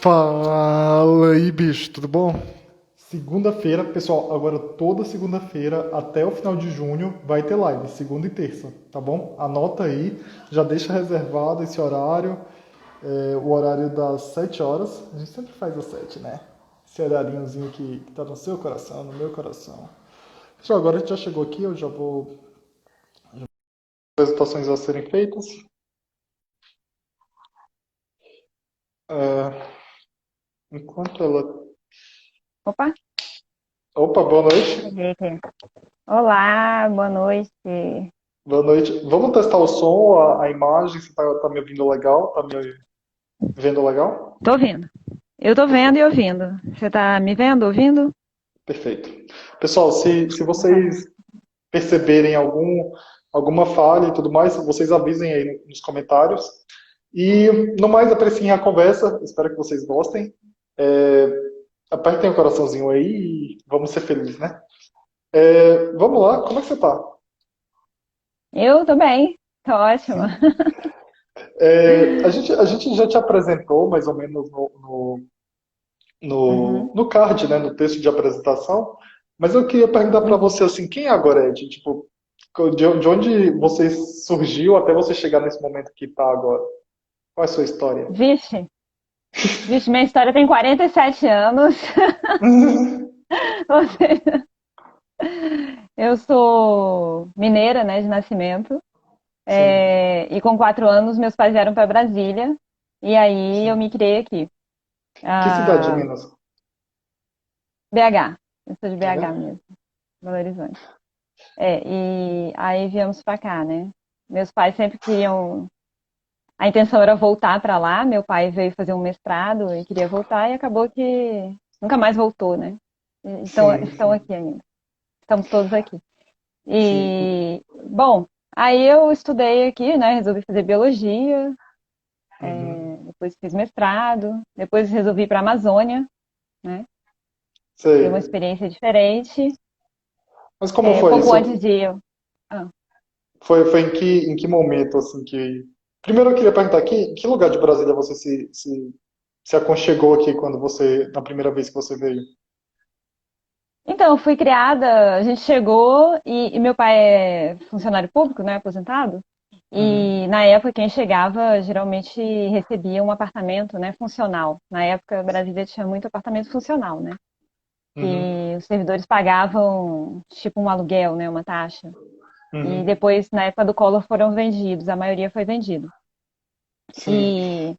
Fala aí, bicho, tudo bom? Segunda-feira, pessoal, agora toda segunda-feira até o final de junho vai ter live, segunda e terça, tá bom? Anota aí, já deixa reservado esse horário, o horário das 7 horas. A gente sempre faz às 7, né? Esse horarinhozinho que tá no seu coração, no meu coração. Pessoal, agora a gente já chegou aqui, eu já vou. Apresentações a serem feitas. É, enquanto ela. Opa, Opa, boa noite. cheguei aqui. Olá, boa noite. Boa noite. Vamos testar o som, a imagem, se tá me ouvindo legal, tá me vendo legal? Tô ouvindo. Eu tô vendo e ouvindo. Você tá me vendo, ouvindo? Perfeito. Pessoal, se Maravilha. vocês perceberem alguma falha e tudo mais, vocês avisem aí nos comentários. E no mais, apreciem a conversa, espero que vocês gostem. É, apertem o coraçãozinho aí e vamos ser felizes, né? Vamos lá, como é que você tá? Eu tô bem, tô ótima. A gente já te apresentou mais ou menos Uhum. no card, né, no texto de apresentação, mas eu queria perguntar para Uhum. você assim, quem é a Gorete? Tipo, de onde você surgiu até você chegar nesse momento que está agora? Qual é a sua história? Vixe, vixe, minha história tem 47 anos. Ou seja, eu sou mineira, né, de nascimento. Sim, E com 4 anos, meus pais vieram para Brasília. E aí eu sim. me criei aqui. Que cidade de Ah, Minas? BH. Eu sou de BH BH? mesmo, Belo Horizonte. E aí viemos pra cá, né? Meus pais sempre queriam. A intenção era voltar pra lá. Meu pai veio fazer um mestrado e queria voltar, e acabou que nunca mais voltou, né? Então, Sim, estão aqui ainda. Estamos todos aqui. sim. E, bom, aí eu estudei aqui, né? Resolvi fazer biologia, Uhum. depois fiz mestrado, depois resolvi ir pra Amazônia, né? Ter uma Sei. experiência diferente. Mas como foi Pouco antes isso? de eu. Ah, Foi em que momento, assim, que... Primeiro eu queria perguntar, em que lugar de Brasília você se aconchegou aqui quando você, na primeira vez que você veio? Então, eu fui criada, a gente chegou e meu pai é funcionário público, né, aposentado. E Uhum. na época quem chegava geralmente recebia um apartamento, né, funcional. Na época Brasília tinha muito apartamento funcional, né? Uhum. E os servidores pagavam tipo um aluguel, né, uma taxa. E Uhum. depois na época do Collor foram vendidos, a maioria foi vendido. Sim. E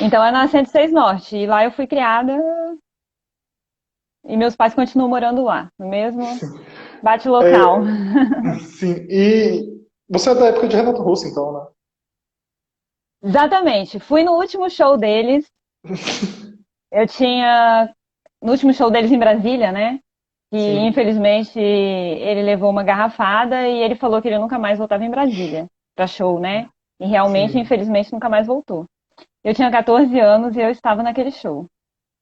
então é na 106 Norte e lá eu fui criada e meus pais continuam morando lá, no mesmo bate local. É, sim. E você é da época de Renato Russo, então, né? Exatamente. Fui no último show deles. Eu tinha. No último show deles em Brasília, né? Que Sim. infelizmente ele levou uma garrafada e ele falou que ele nunca mais voltava em Brasília pra show, né? E realmente, Sim. infelizmente, nunca mais voltou. Eu tinha 14 anos e eu estava naquele show.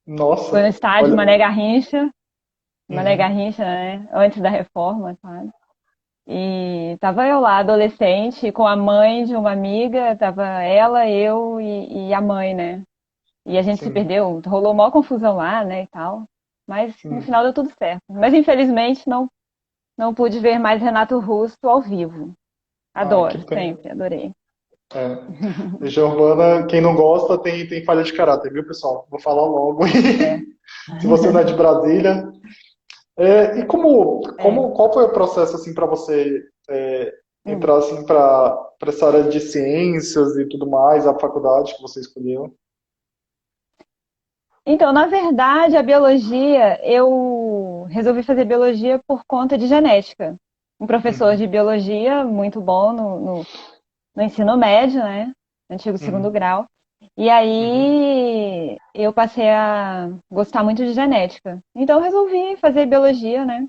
Foi no Nossa. estádio Olha. Mané Uhum. Garrincha, né? Antes da reforma, sabe? E tava eu lá, adolescente, com a mãe de uma amiga, tava ela, eu e a mãe, né? E a gente se Sim. perdeu, rolou maior confusão lá, né, e tal. Mas no Sim. final deu tudo certo. Mas infelizmente não pude ver mais Renato Russo ao vivo. Ai, que Adoro, pena. sempre, adorei. É. Legião Urbana, quem não gosta tem falha de caráter, viu, pessoal? Vou falar logo. É, Se você não é de Brasília. E é. qual foi o processo, assim, para você Hum. entrar, assim, para essa área de ciências e tudo mais, a faculdade que você escolheu? Então, na verdade, a biologia, eu resolvi fazer biologia por conta de genética. Um professor de Uhum. biologia muito bom no ensino médio, né? Antigo segundo Uhum. grau. E Uhum. aí eu passei a gostar muito de genética. Então eu resolvi fazer biologia, né?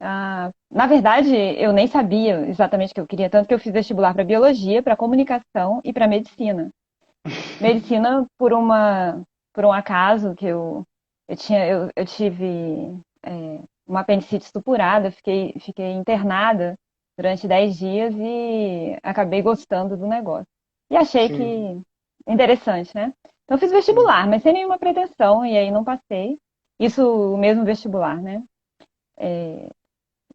Na verdade, eu nem sabia exatamente o que eu queria, tanto que eu fiz vestibular para biologia, para comunicação e para medicina. Medicina por um acaso que eu tive uma apendicite estupurada, fiquei internada durante 10 dias e acabei gostando do negócio. E achei que Sim. interessante, né? Então eu fiz Sim. vestibular, mas sem nenhuma pretensão, e aí não passei. Isso, o mesmo vestibular, né?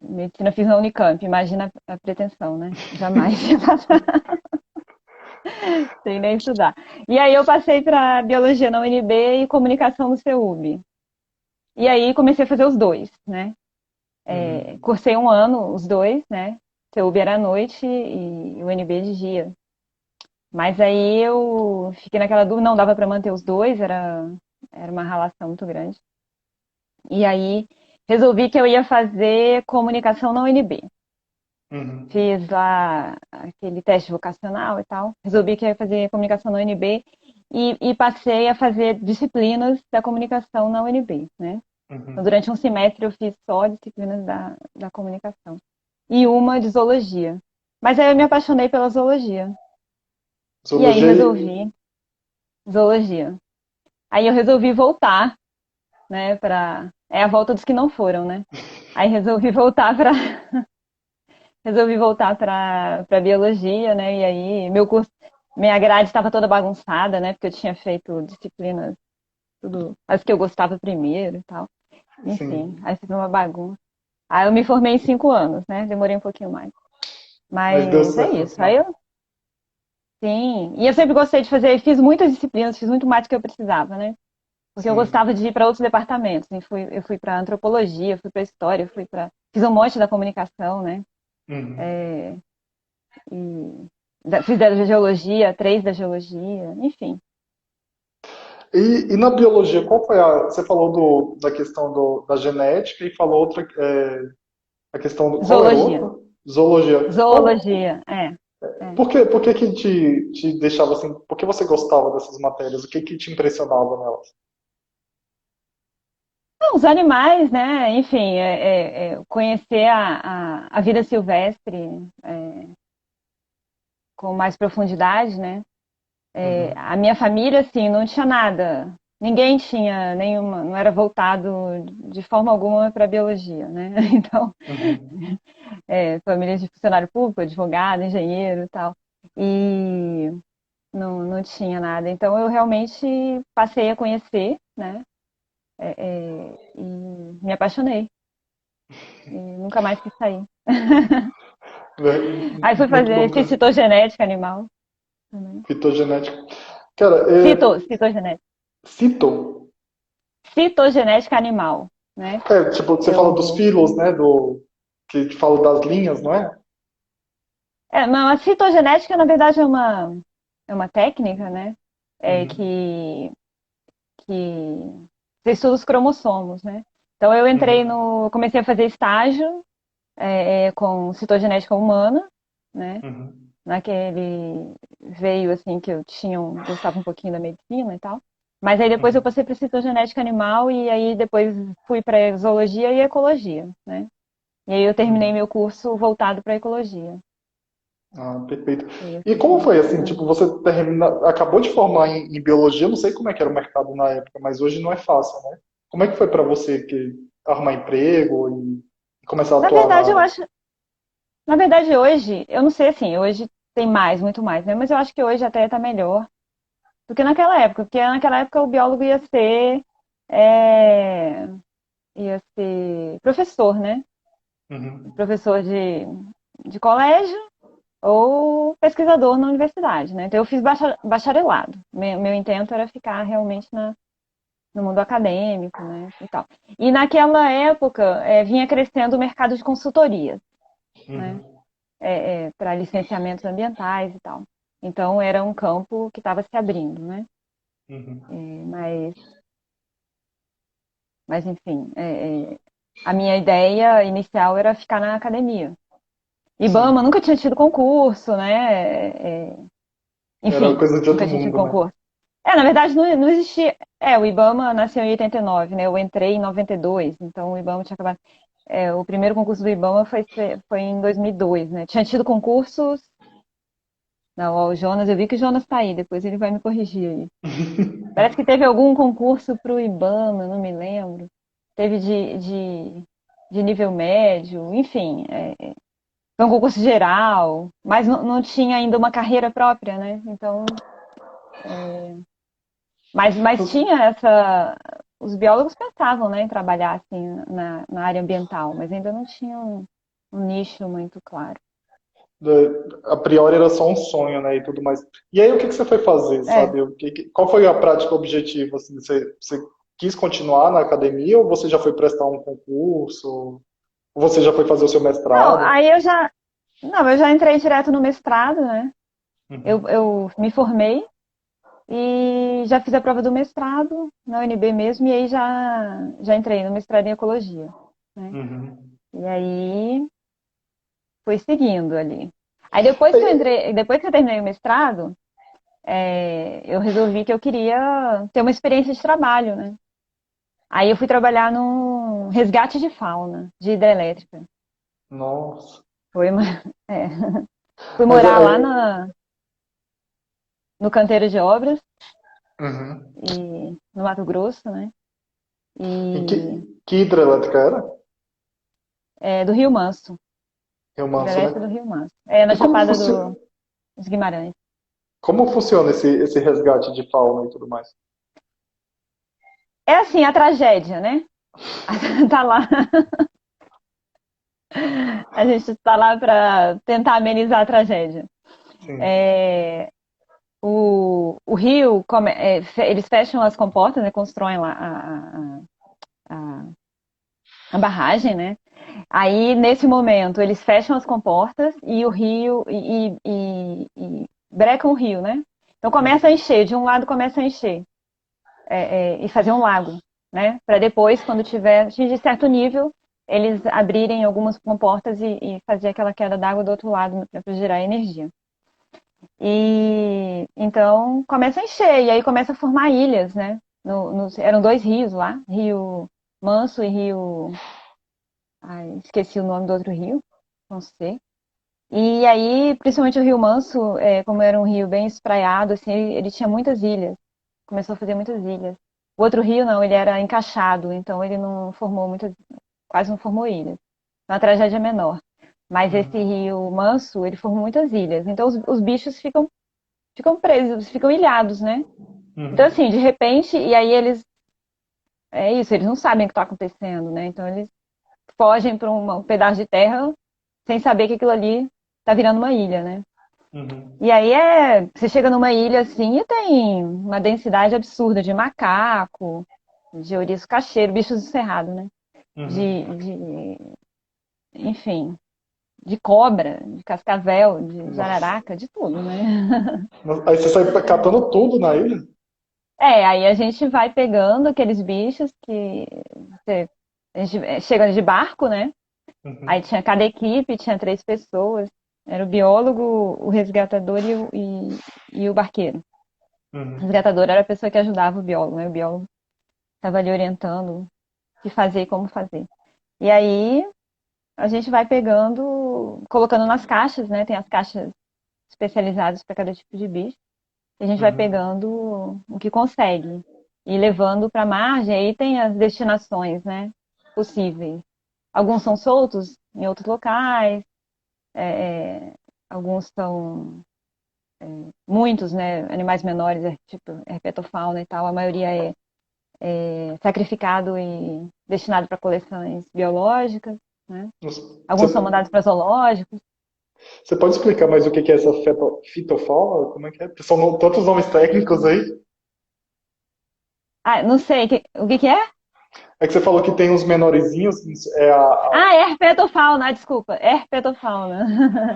Medicina eu fiz na Unicamp, imagina a pretensão, né? Jamais ia passar sem nem estudar. E aí eu passei para biologia na UNB e comunicação no CEUB. E aí comecei a fazer os dois, né? Uhum. Cursei um ano os dois, né? CEUB era à noite e UNB de dia. Mas aí eu fiquei naquela dúvida, não dava para manter os dois, era uma relação muito grande. E aí resolvi que eu ia fazer comunicação na UNB. Uhum. Fiz lá aquele teste vocacional e tal. Resolvi que ia fazer comunicação na UNB e passei a fazer disciplinas da comunicação na UNB, né? Então, Uhum. durante um semestre eu fiz só disciplinas da comunicação. E uma de zoologia. Mas aí eu me apaixonei pela zoologia. E aí Zoologia. resolvi zoologia. Aí eu resolvi voltar, né, para é a volta dos que não foram, né? Aí resolvi voltar para biologia, né? E aí meu curso, minha grade estava toda bagunçada, né? Porque eu tinha feito disciplinas tudo as que eu gostava primeiro e tal. Enfim, Sim. aí fiz uma bagunça. Aí eu me formei em 5 anos, né? Demorei um pouquinho mais. Mas deu Mas é certo no isso. Aí final. eu, sim. E eu sempre gostei de fazer, fiz muitas disciplinas, fiz muito mais do que eu precisava, né? Porque eu Sim. gostava de ir para outros departamentos. Eu fui para antropologia, fui para história, fiz um monte da comunicação, né? Uhum. E fiz da geologia, 3 da geologia, enfim. E na biologia, qual foi a. Você falou da questão da genética e falou outra. A questão do. Qual era o Zoologia. outro? Zoologia. Zoologia, é. Por que que te deixava assim? Por que você gostava dessas matérias? O que que te impressionava nelas? Não, os animais, né? Enfim, conhecer a vida silvestre com mais profundidade, né? Uhum. A minha família, assim, não tinha nada. Ninguém tinha nenhuma, não era voltado de forma alguma para a biologia, né? Então, Uhum. família de funcionário público, advogado, engenheiro e tal. E não tinha nada. Então, eu realmente passei a conhecer, né? E me apaixonei. E nunca mais quis sair. Aí fui Muito bom, fiz cara. citogenética animal também. Fitogenética. Cara, Citogenética. cito. Citogenética animal, né? Tipo, você fala dos Eu, filos, né? Que fala das linhas, não é? não, a citogenética, na verdade, é uma técnica, né? É, Uhum. que você estuda os cromossomos, né? Então eu entrei Uhum. no. Comecei a fazer estágio com citogenética humana, né? Uhum. Naquele veio assim que eu gostava um pouquinho da medicina e tal. Mas aí depois eu Uhum. passei para citogenética animal e aí depois fui para zoologia e ecologia, né? E aí eu terminei Uhum. meu curso voltado para ecologia. Ah, perfeito. E aí eu E como foi fiz, assim? Tipo, você acabou de formar em biologia, eu não sei como é que era o mercado na época, mas hoje não é fácil, né? Como é que foi para você que arrumar emprego e começar a Na atuar na verdade, eu área? acho, na verdade hoje, eu não sei assim, hoje tem mais, muito mais, né? Mas eu acho que hoje até está melhor do que naquela época, porque naquela época o biólogo é, ia ser professor, né? Uhum. Professor de colégio ou pesquisador na universidade, né? Então eu fiz bacharelado. Meu intento era ficar realmente no mundo acadêmico, né? E tal. E naquela época vinha crescendo o mercado de consultoria, né? Uhum. Para licenciamentos ambientais e tal. Então era um campo que estava se abrindo, né? Uhum. Mas, enfim, a minha ideia inicial era ficar na academia. IBAMA Sim. nunca tinha tido concurso, né? Era Enfim, coisa de nunca outro tinha tido mundo, né? concurso. Na verdade não existia. O IBAMA nasceu em 89, né? Eu entrei em 92, então o IBAMA tinha acabado. O primeiro concurso do IBAMA foi em 2002, né? Tinha tido concursos. Não, ó, o Jonas, eu vi que o Jonas tá aí, depois ele vai me corrigir aí. Parece que teve algum concurso pro IBAMA, não me lembro. Teve de nível médio, enfim. Foi um concurso geral, mas não tinha ainda uma carreira própria, né? Então, Mas tinha essa. Os biólogos pensavam, né, em trabalhar assim na área ambiental, mas ainda não tinha um nicho muito claro. A priori era só um sonho, né, e tudo mais. E aí o que que você foi fazer, É. sabe? Qual foi a prática objetiva, assim? Você quis continuar na academia ou você já foi prestar um concurso? Ou você já foi fazer o seu Não, mestrado? aí eu já. Não, eu já entrei direto no mestrado, né? Eu, Uhum, eu me formei e já fiz a prova do mestrado na UNB mesmo, e aí já entrei no mestrado em ecologia, né? uhum. E aí fui seguindo ali. Aí depois que eu entrei, depois que eu terminei o mestrado, eu resolvi que eu queria ter uma experiência de trabalho, né? Aí eu fui trabalhar num resgate de fauna, de hidrelétrica. Nossa. Foi uma, é. Fui Mas morar lá aí. no canteiro de obras Uhum. e no Mato Grosso, né? E E que hidrelétrica era? do Rio Manso, Rio Manso, né? hidrelétrica do Rio Manso. É E na Chapada dos Guimarães. como funciona esse resgate de fauna e tudo mais? É assim, a tragédia, né? Tá lá, a gente tá lá para tentar amenizar a tragédia. Sim. É, o rio, eles fecham as comportas, né? Constroem lá a, a barragem, né? Aí, nesse momento, eles fecham as comportas e o rio e brecam o rio, né? Então começa a Uhum. encher, de um lado começa a encher e fazer um lago, né? Para depois, quando tiver atingir certo nível, eles abrirem algumas comportas e fazer aquela queda d'água do outro lado para gerar energia. E então começa a encher, e aí começa a formar ilhas, né? Eram dois rios lá, Rio Manso e Rio. Ai, esqueci o nome do outro rio, não sei. E aí, principalmente o Rio Manso, como era um rio bem espraiado, assim, ele tinha muitas ilhas. Começou a fazer muitas ilhas. O outro rio não, ele era encaixado, então ele não formou muitas, quase não formou ilhas. Então a tragédia é menor. Mas esse Uhum. rio Manso, ele formou muitas ilhas. Então os bichos ficam presos, ficam ilhados, né? Então Uhum. assim, de repente, e aí é isso, eles não sabem o que está acontecendo, né? Então eles fogem para um pedaço de terra sem saber que aquilo ali está virando uma ilha, né? Uhum. E aí você chega numa ilha assim e tem uma densidade absurda de macaco, de ouriço cacheiro, bichos do cerrado, né? Uhum. De, enfim, de cobra, de cascavel, de Nossa. jararaca, de tudo, né? Aí você sai catando tudo na ilha? Aí a gente vai pegando aqueles bichos que você, a gente chega de barco, né? Aí Uhum. tinha cada equipe, tinha 3 pessoas. Era o biólogo, o resgatador e o barqueiro. O Uhum. resgatador era a pessoa que ajudava o biólogo, né? O biólogo estava ali orientando o que fazer e como fazer. E aí a gente vai pegando, colocando nas caixas, né? Tem as caixas especializadas para cada tipo de bicho. E a gente vai Uhum. pegando o que consegue e levando para a margem. Aí tem as destinações, né? Possíveis. Alguns são soltos em outros locais, alguns são muitos, né? Animais menores, tipo herpetofauna e tal. A maioria é sacrificado e destinado para coleções biológicas, né? Você, Alguns são mandados para zoológicos. você pode explicar mais o que que é essa fitofauna? Como é que é? São tantos nomes técnicos aí. Ah, não sei, o que que é? É que você falou que tem uns menorzinhos, é Ah, herpetofauna, desculpa, herpetofauna.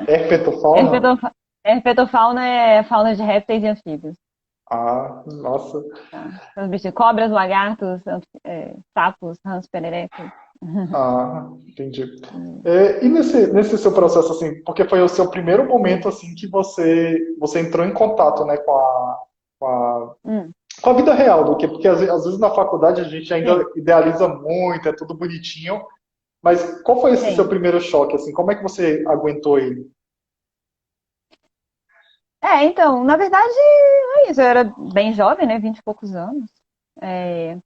herpetofauna? Herpetofa- Herpetofauna é fauna de répteis e anfíbios. Ah, nossa. Tá? São os bichos, cobras, lagartos, sapos, rãs, pererecas. Ah, entendi. E nesse seu processo, assim, porque foi o seu primeiro momento, assim, que você entrou em contato, né, com a, Hum, com a vida real, porque às vezes na faculdade a gente ainda sim, idealiza muito, é tudo bonitinho, mas qual foi esse seu sim. primeiro choque, assim, como é que você aguentou ele? Então, na verdade, é isso. Eu era bem jovem, né? 20 e poucos anos. É,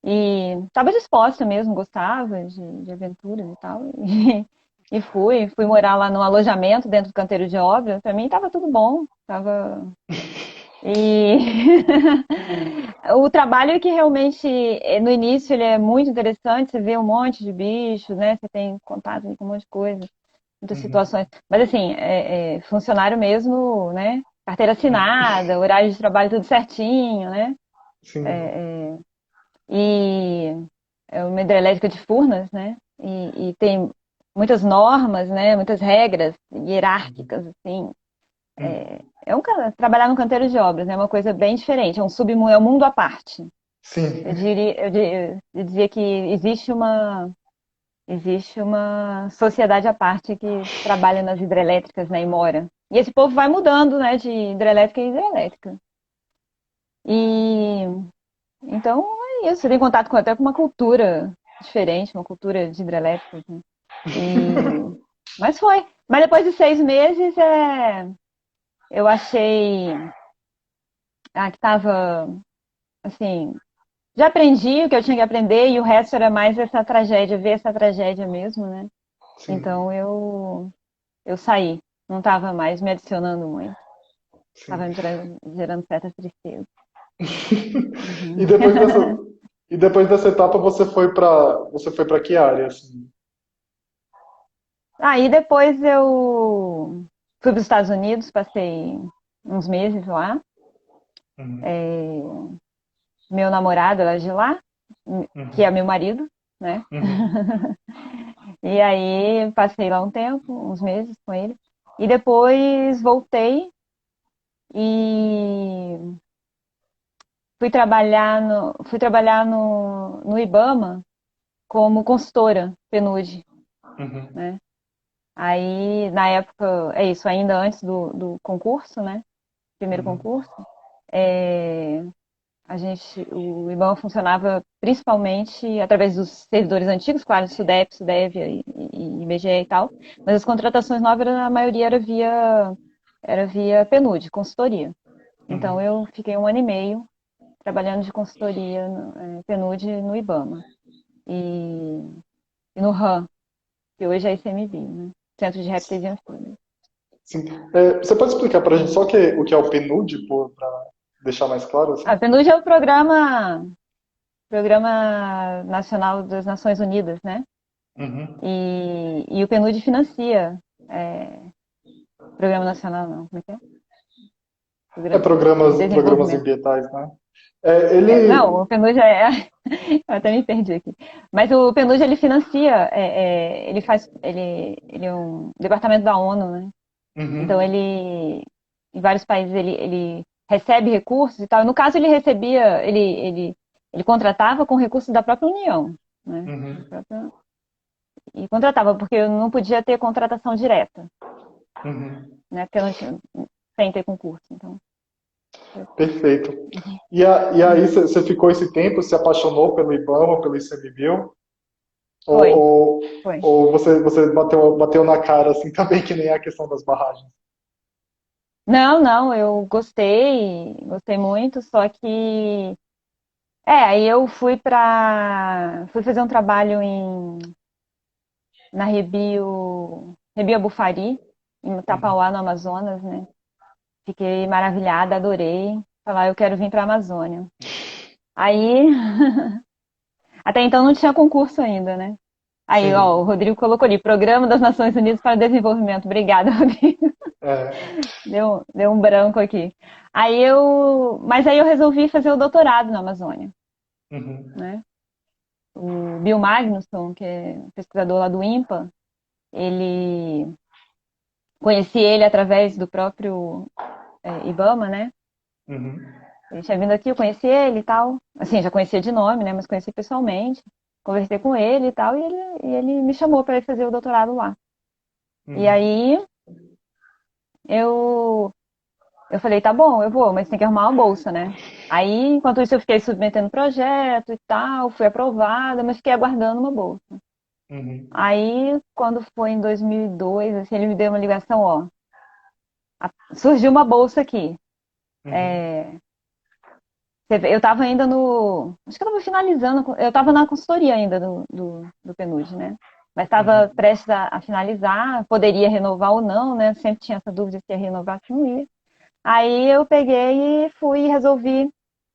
e estava disposta mesmo, gostava de aventuras e tal. E fui morar lá num alojamento dentro do canteiro de obra. Para mim estava tudo bom. E o trabalho é que realmente, no início, ele é muito interessante, você vê um monte de bichos, né? Você tem contato com um monte de coisa, muitas Uhum. situações. Mas assim, funcionário mesmo, né? Carteira Uhum. assinada, horário de trabalho tudo certinho, né? Sim. E é uma hidrelétrica de Furnas, né? E tem muitas normas, né? Muitas regras Uhum. hierárquicas, assim. Uhum. Trabalhar no canteiro de obras, né? É uma coisa bem diferente, é um mundo à parte. Sim. Eu dizia que existe uma sociedade à parte que trabalha nas hidrelétricas, né, e mora. E esse povo vai mudando, né, de hidrelétrica em hidrelétrica. E então é isso, você tem contato até com uma cultura diferente, uma cultura de hidrelétricas, né? E mas foi. Mas depois de 6 meses, eu achei que estava assim, já aprendi o que eu tinha que aprender e o resto era mais essa tragédia, ver essa tragédia mesmo, né? Sim. Então eu saí, não estava mais me adicionando muito, Sim. estava me gerando certa tristeza. E Uhum. depois dessa, e depois dessa etapa você foi para que área, assim? Aí depois eu fui para os Estados Unidos, passei uns meses lá. Uhum. É, meu namorado era de lá, que é Uhum. meu marido, né? Uhum. E aí passei lá um tempo, uns meses com ele. E depois voltei e fui trabalhar no IBAMA como consultora PNUD, Uhum. né? Aí, na época, é isso, ainda antes do concurso, né? Primeiro Uhum. concurso, é, o IBAMA funcionava principalmente através dos servidores antigos, claro, SUDEP, SUDEV e IBGE e tal, mas as contratações novas, a maioria era via PNUD, consultoria. Então, Uhum. eu fiquei 1 ano e meio trabalhando de consultoria PNUD no IBAMA e no RAM, que hoje é ICMBio, né? Centro de Répteis e Anfíbios. Sim. Você pode explicar para a gente só o que é o PNUD, para deixar mais claro, A assim? PNUD é o Programa Nacional das Nações Unidas, né? Uhum. E o PNUD financia. é, Programa Nacional, não, como é que é? É De programas Desenvolvimento. ambientais, né? Ele. Não, o PNUD eu até me perdi aqui. Mas o PNUD ele financia, ele é um departamento da ONU, né? Então Uhum. em vários países ele recebe recursos e tal. No caso ele ele contratava com recursos da própria União, né? Uhum. E contratava porque não podia ter contratação direta, Uhum. né? Porque eu não tinha, sem ter concurso. Então, Perfeito. E aí você ficou esse tempo, se apaixonou pelo IBAMA, pelo ICMBio? Ou, foi, ou, foi. ou você bateu na cara, assim, também, que nem a questão das barragens? Não, não, eu gostei muito, só que aí eu fui fazer um trabalho na Rebio Bufari, em Uhum. Tapauá, no Amazonas, né? Fiquei maravilhada, adorei. Falar, eu quero vir para a Amazônia. Aí, até então não tinha concurso ainda, né? Aí, ó, o Sim. Rodrigo colocou ali, Programa das Nações Unidas para o Desenvolvimento. Obrigada, Rodrigo. É. Deu um branco aqui. Mas aí eu resolvi fazer o doutorado na Amazônia, Uhum. né? O Bill Magnusson, que é pesquisador lá do INPA, ele conheci ele através do próprio IBAMA, né? Uhum. Ele tinha vindo aqui, eu conheci ele e tal. Assim, já conhecia de nome, né? Mas conheci pessoalmente. Conversei com ele e tal, e ele me chamou para ir fazer o doutorado lá. E Uhum. aí eu, eu falei, tá bom, eu vou, mas tem que arrumar uma bolsa, né? Aí, enquanto isso, eu fiquei submetendo projeto e tal, fui aprovada, mas fiquei aguardando uma bolsa. Uhum. Aí, quando foi em 2002, assim, ele me deu uma ligação, ó, surgiu uma bolsa aqui. Uhum. Eu estava ainda no. Acho que eu estava finalizando. Eu estava na consultoria ainda do PNUD, né? Mas estava Uhum. prestes a finalizar, poderia renovar ou não, né? Sempre tinha essa dúvida se ia renovar, se não ia. Aí eu peguei e fui e resolvi.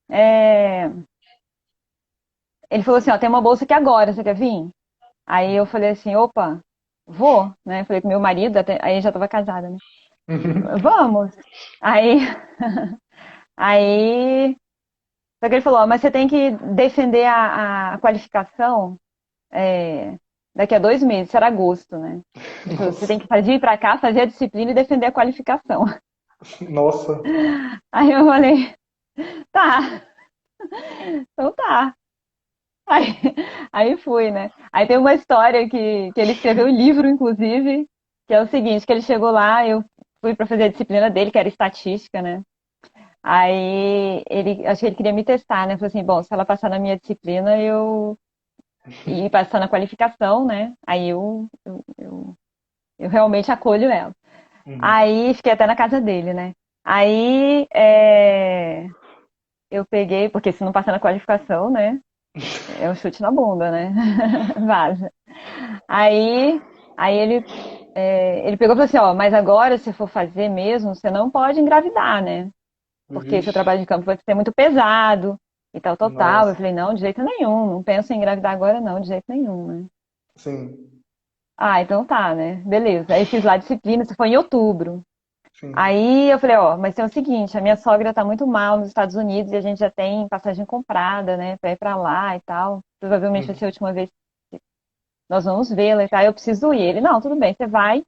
é, Ele falou assim, ó, tem uma bolsa aqui agora, você quer vir? Aí eu falei assim, opa, vou, né? Falei com meu marido, aí já tava casada, né? Vamos. Aí, aí, só que ele falou, ó, mas você tem que defender a qualificação daqui a 2 meses, será agosto, né? Ele falou, você Nossa, tem que vir pra cá, fazer a disciplina e defender a qualificação. nossa. Aí eu falei, tá, então tá. Aí, aí fui, né? Aí tem uma história que ele escreveu um livro, inclusive, que é o seguinte, que ele chegou lá, eu fui para fazer a disciplina dele, que era estatística, né? Aí ele, acho que ele queria me testar, né? Falei assim, bom, se ela passar na minha disciplina, e passar na qualificação, né? Aí eu realmente acolho ela. Uhum. Aí fiquei até na casa dele, né? Aí eu peguei, porque se não passar na qualificação, né? É um chute na bunda, né? Vaza. Aí, aí ele pegou e falou assim, ó, mas agora se for fazer mesmo, você não pode engravidar, né? Porque seu Vixe, trabalho de campo vai ser muito pesado e tal, tal, tal. Eu nossa. falei, não, de jeito nenhum, não penso em engravidar agora não, de jeito nenhum, né? Sim, Ah, então tá, né? Beleza. Aí fiz lá a disciplina, isso foi em outubro. sim. Aí eu falei, ó, mas tem o seguinte, a minha sogra tá muito mal nos Estados Unidos e a gente já tem passagem comprada, né, pra ir pra lá e tal. Provavelmente vai ser a Uhum. última vez que nós vamos vê-la e tal. Eu preciso ir. Ele, não, tudo bem, você vai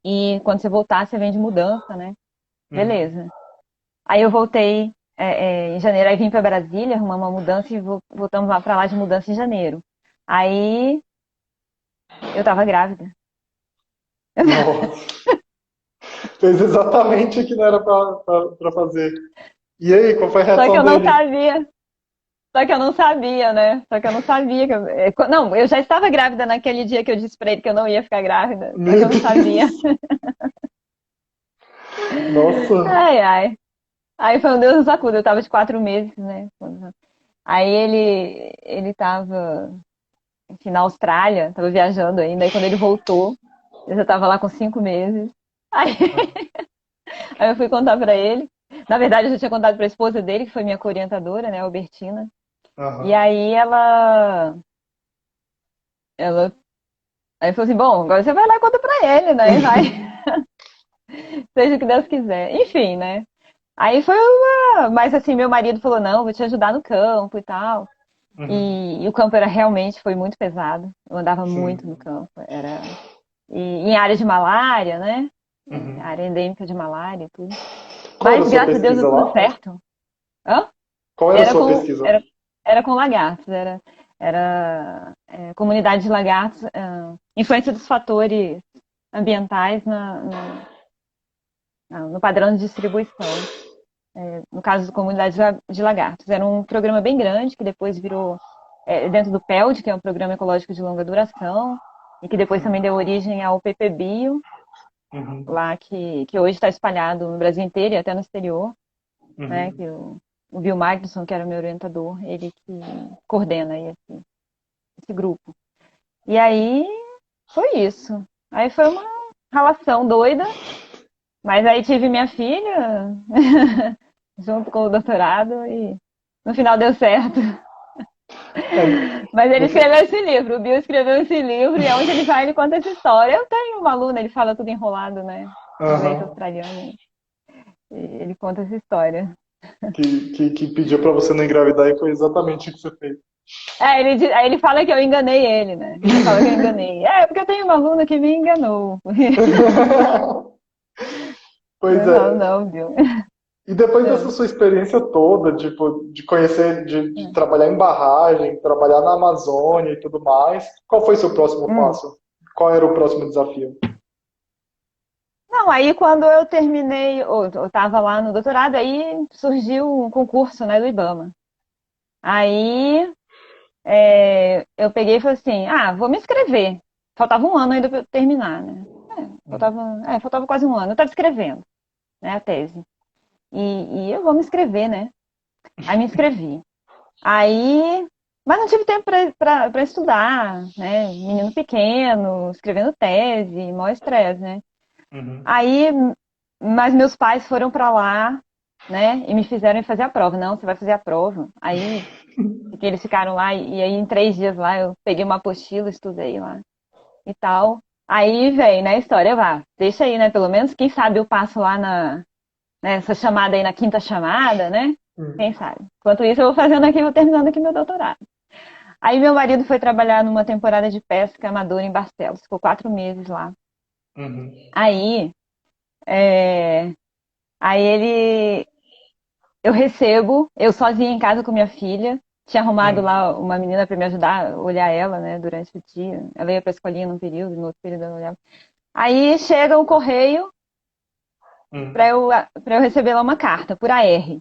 e quando você voltar, você vem de mudança, né? Uhum. Beleza. Aí eu voltei em janeiro, aí vim pra Brasília, arrumar uma mudança e voltamos lá pra lá de mudança em janeiro. Aí eu tava grávida. Nossa. Fez exatamente o que não era pra fazer. E aí, qual foi a Só que reação eu não dele? sabia. Só que eu não sabia, né? Só que eu não sabia não, eu já estava grávida naquele dia que eu disse pra ele que eu não ia ficar grávida. Só que Meu eu não sabia. Deus. Nossa. Ai, ai. Aí foi um Deus nos acuda. Eu tava de 4 meses, né? Aí ele tava, enfim, na Austrália, tava viajando ainda. Aí quando ele voltou, eu já tava lá com 5 meses. Aí, aí eu fui contar pra ele. Na verdade, eu já tinha contado pra esposa dele, que foi minha co-orientadora, né, a Albertina. E Aham. aí ela aí falou assim, bom, agora você vai lá e conta pra ele, né? Vai, seja o que Deus quiser. Enfim, né? Aí foi uma. Mas assim, meu marido falou, não, vou te ajudar no campo e tal. Uhum. E o campo era realmente foi muito pesado. Eu andava muito no Sim. campo. E em área de malária, né? Uhum. Área endêmica de malária e tudo. Qual era a Mas sua graças a Deus deu pesquisa tudo lá? certo. Hã? Qual era a Era sua com, pesquisa? era, era com lagartos, era comunidade de lagartos, influência dos fatores ambientais no padrão de distribuição. No caso da comunidade de lagartos. Era um programa bem grande, que depois virou dentro do PELD, que é um programa ecológico de longa duração, e que depois também deu origem ao PPBio, Uhum. lá que hoje está espalhado no Brasil inteiro e até no exterior, né? Uhum. Que o Bill Magnuson, que era meu orientador, ele que coordena esse grupo. E aí foi isso. Aí foi uma relação doida, mas aí tive minha filha junto com o doutorado e no final deu certo. É, Mas ele no fi- escreveu esse livro, o Bill escreveu esse livro, e onde ele vai, ele conta essa história. Eu tenho uma aluna, ele fala tudo enrolado, né? Inglês Aham. australiano, e ele conta essa história. Que pediu pra você não engravidar e foi exatamente o que você fez. Aí ele fala que eu enganei ele, né? Ele fala que eu enganei. Porque eu tenho uma aluna que me enganou. Pois Eu falo, é. não, Bill. E depois dessa É. sua experiência toda, tipo, de conhecer, de trabalhar em barragem, trabalhar na Amazônia e tudo mais, qual foi seu próximo Hum. passo? Qual era o próximo desafio? Não, aí quando eu terminei, ou eu estava lá no doutorado, aí surgiu um concurso, né, do IBAMA. Aí eu peguei e falei assim, vou me inscrever. Faltava um ano ainda para eu terminar, né? Faltava quase um ano. Eu estava escrevendo, né, a tese. E eu vou me inscrever, né? Aí me inscrevi. Aí, mas não tive tempo para estudar, né? Menino pequeno, escrevendo tese, maior estresse, né? Uhum. Aí Mas meus pais foram pra lá, né, e me fizeram ir fazer a prova. Não, você vai fazer a prova. Aí, porque eles ficaram lá, e aí em 3 dias lá, eu peguei uma apostila, estudei lá e tal. Aí vem, né, a história, vá, deixa aí, né, pelo menos, quem sabe eu passo lá nessa chamada aí, na quinta chamada, né, quem Hum. sabe. Enquanto isso, eu vou fazendo aqui, vou terminando aqui meu doutorado. Aí meu marido foi trabalhar numa temporada de pesca amadora em Barcelos, ficou 4 meses lá. Uhum. Aí, é, aí eu recebo, eu sozinha em casa com minha filha, tinha arrumado Hum. lá uma menina para me ajudar a olhar ela, né, durante o dia. Ela ia para a escolinha num período, no outro período ela olhava. Aí chega o correio para Hum. eu, para eu receber lá uma carta por AR.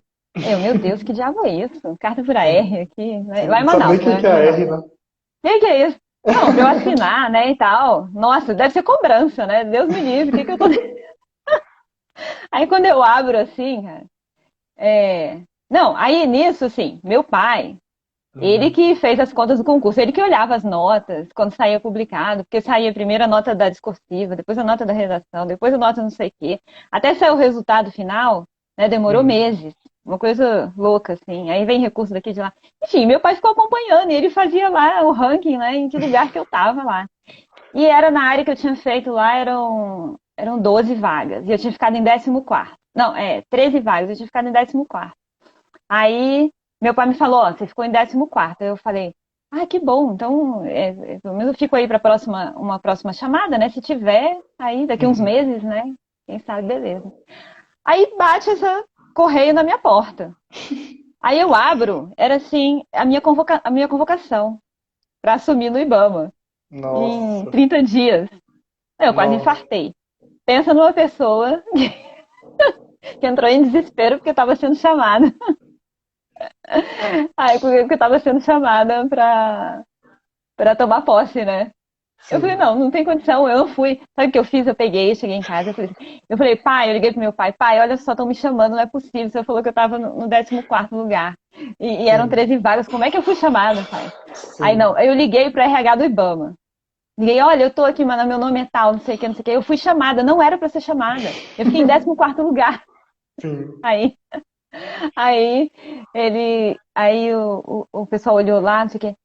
Meu Deus, que diabo é isso? Carta por Hum. AR aqui, né? Sim, Lá em não sabe nem Manaus, o que né? que é a Manaus. R, né? Que é isso? Não, pra eu assinar, né, e tal. Nossa, deve ser cobrança, né? Deus me livre, o que que eu tô. Aí quando eu abro assim, cara, é... Não, aí nisso, assim, meu pai, ele Uhum. que fez as contas do concurso, ele que olhava as notas quando saía publicado, porque saía primeiro a nota da discursiva, depois a nota da redação, depois a nota não sei o quê. Até sair o resultado final, né, demorou Uhum. meses. Uma coisa louca, assim. Aí vem recurso daqui e de lá. Enfim, meu pai ficou acompanhando e ele fazia lá o ranking, né, em que lugar que eu tava lá. E era na área que eu tinha feito lá, eram 12 vagas. E eu tinha ficado em 14º. Não, 13 vagas, eu tinha ficado em 14º. Aí meu pai me falou, ó, você ficou em 14º. Aí eu falei, que bom, então pelo menos eu fico aí para uma próxima chamada, né? Se tiver, aí daqui uns Uhum. meses, né? Quem sabe, beleza. Aí bate essa correio na minha porta. Aí eu abro, era assim, a minha convocação para assumir no IBAMA em Nossa. 30 dias. Eu quase Nossa. infartei. Pensa numa pessoa que entrou em desespero porque estava sendo chamada. Aí, porque estava sendo chamada para tomar posse, né? Eu falei, Sim. não, não tem condição, eu não fui. Sabe o que eu fiz? Eu peguei, cheguei em casa, eu falei, pai, eu liguei pro meu pai, pai, olha só, estão me chamando, não é possível. Você falou que eu estava no 14º lugar. E eram Sim. 13 vagas, como é que eu fui chamada, pai? Aí não, Sim. aí eu liguei pro RH do IBAMA. Liguei, olha, eu tô aqui, mano, meu nome é tal, não sei o que, não sei o que. Eu fui chamada, não era para ser chamada. Eu fiquei em 14º lugar. Sim. Aí Aí aí o pessoal olhou lá, não sei o quê.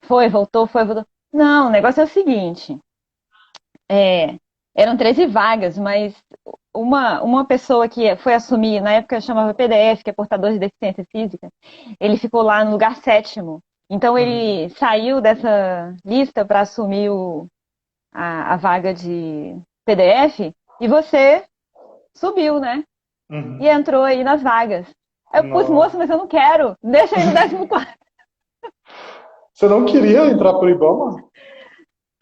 Foi, voltou. Não, o negócio é o seguinte, é, eram 13 vagas, mas uma pessoa que foi assumir, na época chamava PDF, que é portador de deficiência física, ele ficou lá no lugar 7º. Então Uhum. ele saiu dessa lista para assumir a vaga de PDF e você subiu, né? E Uhum. entrou aí nas vagas. Aí eu pus, moça, Nossa. mas eu não quero. Deixa aí no 14º. Você não queria entrar pro Ibama?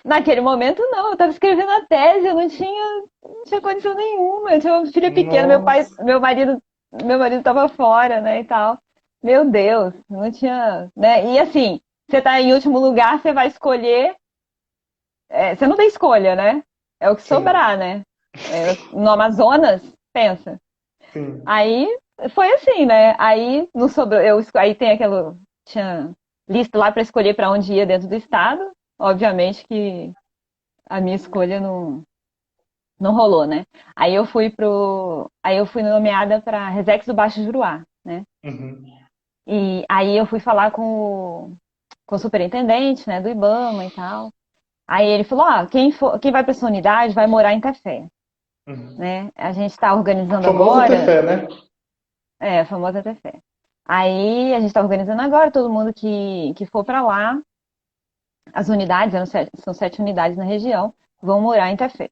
Naquele momento, não. Eu estava escrevendo a tese, eu não tinha condição nenhuma. Eu tinha uma filha pequena, meu pai, Nossa. meu marido estava fora, né, e tal. Meu Deus, não tinha, né? E assim, você está em último lugar, você vai escolher. Você não tem escolha, né? É o que Sim. sobrar, né? No Amazonas, pensa. Sim. Aí foi assim, né? Aí não sobrou, aí tem aquela tinha lista lá para escolher para onde ia dentro do estado. Obviamente que a minha escolha não rolou, né? Aí eu fui nomeada para Resex do Baixo Juruá, né? Uhum. E aí eu fui falar com o superintendente, né, do IBAMA e tal. Aí ele falou: quem vai para essa unidade vai morar em Tefé, Uhum. né? A gente está organizando Famoso ter agora, fé, né? a famosa Tefé. Aí a gente está organizando agora, todo mundo que for para lá, as unidades, são 7 unidades na região, vão morar em Tefé.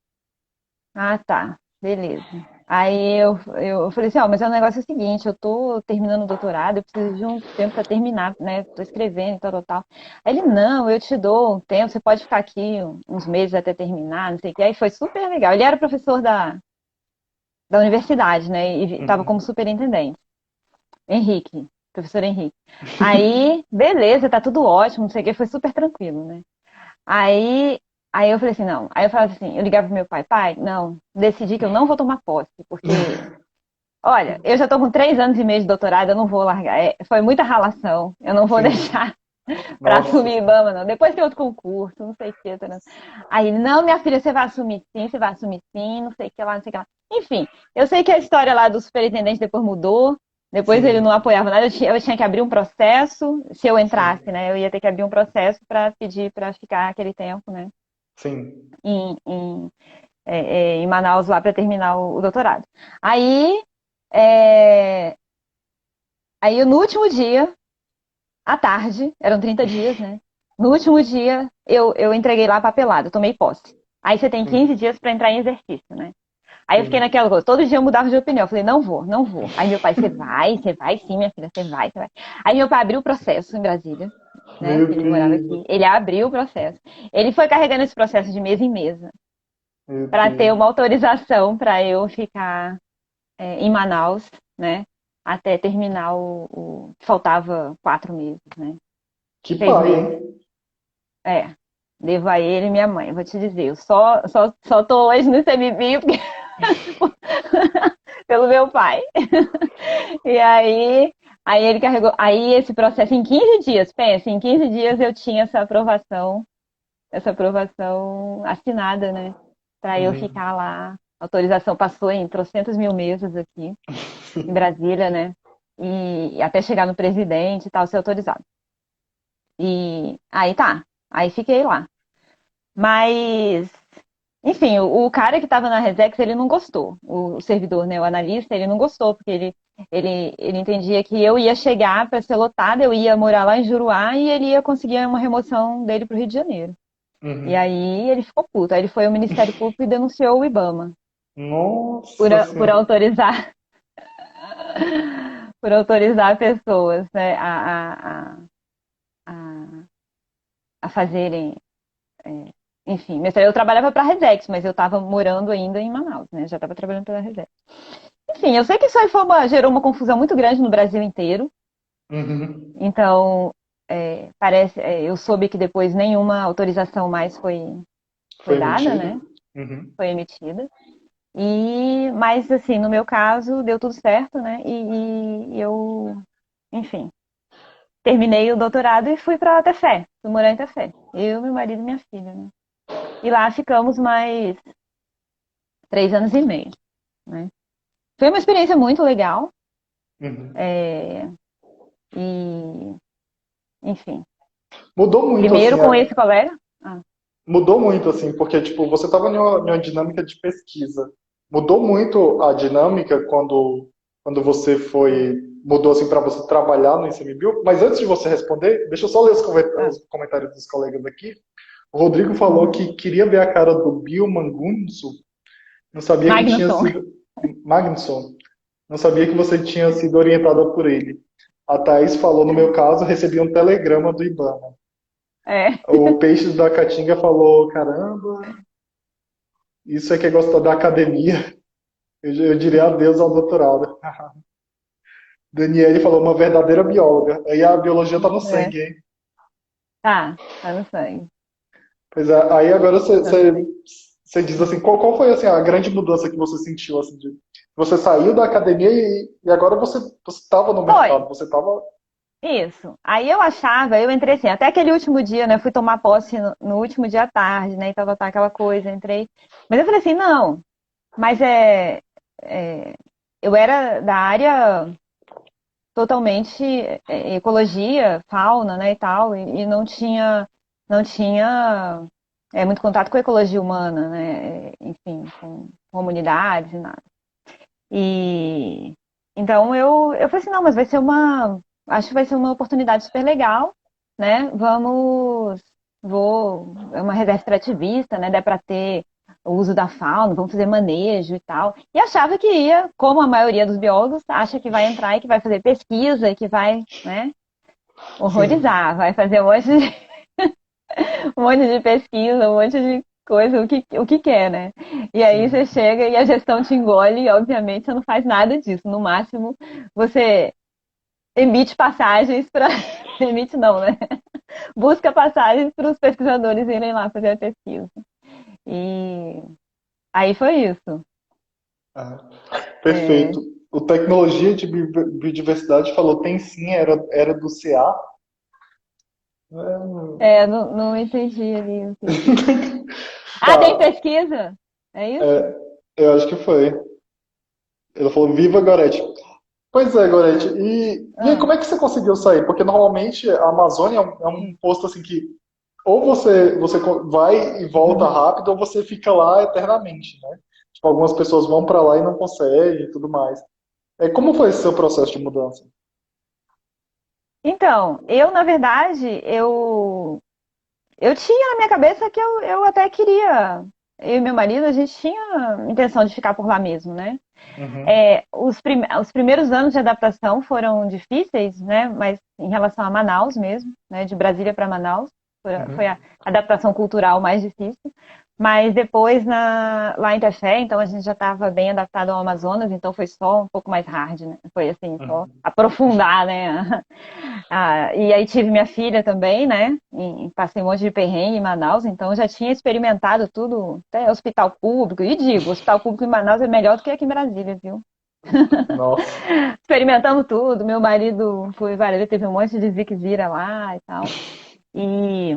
Ah, tá, beleza. Aí eu falei assim, mas o negócio é o seguinte, eu tô terminando o doutorado, eu preciso de um tempo para terminar, né? Tô escrevendo e tal, tal, tal. Aí ele, não, eu te dou um tempo, você pode ficar aqui uns meses até terminar, não sei o que. Aí foi super legal. Ele era professor da universidade, né? E estava como Uhum. superintendente. Henrique, professor Henrique. Aí, beleza, tá tudo ótimo, não sei o que, foi super tranquilo, né? Aí, aí eu falei assim, não. Aí eu falava assim, eu ligava pro meu pai, pai, não, decidi que eu não vou tomar posse, porque, olha, eu já tô com 3 anos e meio de doutorado, eu não vou largar. Foi muita ralação, eu não vou Sim. deixar pra Nossa. assumir IBAMA, não. Depois tem outro concurso, não sei o que. Tá, não. Aí, não, minha filha, você vai assumir sim, não sei o que lá, não sei o que lá. Enfim, eu sei que a história lá do superintendente depois mudou. Depois ele não Sim, apoiava nada, eu tinha que abrir um processo. Se eu entrasse, sim, né? Eu ia ter que abrir um processo para pedir para ficar aquele tempo, né? sim. Em Manaus lá para terminar o doutorado. Aí, é, aí no último dia, à tarde, eram 30 dias, né? No último dia, eu entreguei lá a papelada, eu tomei posse. Aí você tem 15 Sim, dias para entrar em exercício, né? Aí eu fiquei sim. naquela coisa, todo dia eu mudava de opinião. Eu falei, não vou, não vou. Aí meu pai, você vai sim, minha filha, você vai, você vai. Aí meu pai abriu o processo em Brasília, né? Meu Que ele morava Deus, aqui. Ele abriu o processo. Ele foi carregando esse processo de mesa em mesa meu para ter uma Deus. autorização para eu ficar em Manaus, né? Até terminar faltava 4 meses, né? Que Seis pai, meses. hein? É. Devo a ele e minha mãe. Eu vou te dizer, eu só tô hoje no ICMBio porque pelo meu pai. E aí ele carregou. Aí esse processo em 15 dias, pensa, em 15 dias eu tinha essa aprovação assinada, né? Para eu Uhum. ficar lá. A autorização passou em trocentas mil mesas aqui em Brasília, né? E até chegar no presidente e tal, ser autorizado. E aí tá. Aí fiquei lá. Mas, enfim, o cara que estava na Resex, ele não gostou. O servidor, né, o analista, ele não gostou, porque ele entendia que eu ia chegar para ser lotada, eu ia morar lá em Juruá e ele ia conseguir uma remoção dele para o Rio de Janeiro. E Uhum. aí ele ficou puto. Aí ele foi ao Ministério Público e denunciou o IBAMA por, Nossa por Senhora. autorizar por autorizar pessoas, né, a, a fazerem. Enfim, eu trabalhava para a Resex, mas eu estava morando ainda em Manaus, né? Já estava trabalhando pela Resex. Enfim, eu sei que isso aí gerou uma confusão muito grande no Brasil inteiro. Uhum. Então, eu soube que depois nenhuma autorização mais foi Foi dada, emitido? né? Uhum. Foi emitida. Mas assim, no meu caso, deu tudo certo, né? E eu, enfim, terminei o doutorado e fui para Tefé, fui morar em Tefé. Eu, meu marido e minha filha, né? E lá ficamos mais 3 anos e meio, né? Foi uma experiência muito legal. Uhum. é, e, enfim, Mudou muito, primeiro assim, com esse colega. Ah, mudou muito, assim, porque, tipo, você estava em uma dinâmica de pesquisa. Mudou muito a dinâmica quando você mudou, assim, para você trabalhar no ICMBio. Mas antes de você responder, deixa eu só ler ah, os comentários dos colegas aqui. O Rodrigo falou que queria ver a cara do Bill Mangunso. Não sabia que tinha Magnusson. sido... Magnusson. Não sabia que você tinha sido orientada por ele. A Thaís falou, no meu caso, recebi um telegrama do IBAMA. É, O Peixes da Caatinga falou, caramba, isso é que é gostar da academia. Eu diria adeus ao doutorado. Daniele falou, uma verdadeira bióloga. Aí a biologia tá no é, sangue, hein? tá no sangue. Pois é, aí agora Tá no sangue. você diz assim, qual foi assim, a grande mudança que você sentiu? Assim, você saiu da academia e agora você estava no Foi, mercado, você estava... isso. Aí eu entrei assim, até aquele último dia, né? Fui tomar posse no último dia à tarde, né? E tava aquela coisa, entrei. Mas eu falei assim, não, mas é eu era da área totalmente ecologia, fauna, né, e tal, e não tinha muito contato com a ecologia humana, né, enfim, com comunidades e nada. E então eu falei assim, não, mas acho que vai ser uma oportunidade super legal, né? É uma reserva extrativista, né? Dá para ter o uso da fauna, vamos fazer manejo e tal. E achava que ia, como a maioria dos biólogos, acha que vai entrar e que vai fazer pesquisa e que vai, né, Sim, horrorizar, vai fazer um monte de pesquisa, um monte de coisa, o que quer, né? E aí você sim, chega e a gestão te engole e, obviamente, você não faz nada disso. No máximo, você emite passagens para. Emite não, né? Busca passagens para os pesquisadores irem lá fazer a pesquisa. E aí foi isso. ah, É, perfeito. O Tecnologia de Biodiversidade falou, tem sim, era do CA. não entendi ali o que. Ah, tem Tá, pesquisa? É isso? é, eu acho que foi. Ela falou, viva Gorete. Pois é, Gorete. E aí, Ah, como é que você conseguiu sair? Porque normalmente a Amazônia é um posto assim que ou você vai e volta rápido, ou você fica lá eternamente, né? Tipo, algumas pessoas vão para lá e não conseguem e tudo mais. Como foi esse seu processo de mudança? então, eu, na verdade, eu tinha na minha cabeça que eu até queria. Eu e meu marido, a gente tinha intenção de ficar por lá mesmo, né? Uhum, Os primeiros anos de adaptação foram difíceis, né? Mas em relação a Manaus mesmo, né? De Brasília para Manaus, foi a uhum, adaptação cultural mais difícil. Mas depois lá em Tefé, então a gente já estava bem adaptado ao Amazonas, então foi só um pouco mais hard, né? Foi assim, só uhum, aprofundar, né? E aí tive minha filha também, né? Passei um monte de perrengue em Manaus, então já tinha experimentado tudo, até hospital público. E digo, hospital público em Manaus é melhor do que aqui em Brasília, viu? nossa. Experimentamos tudo. Meu marido foi várias vezes, teve um monte de ziquezira lá e tal. E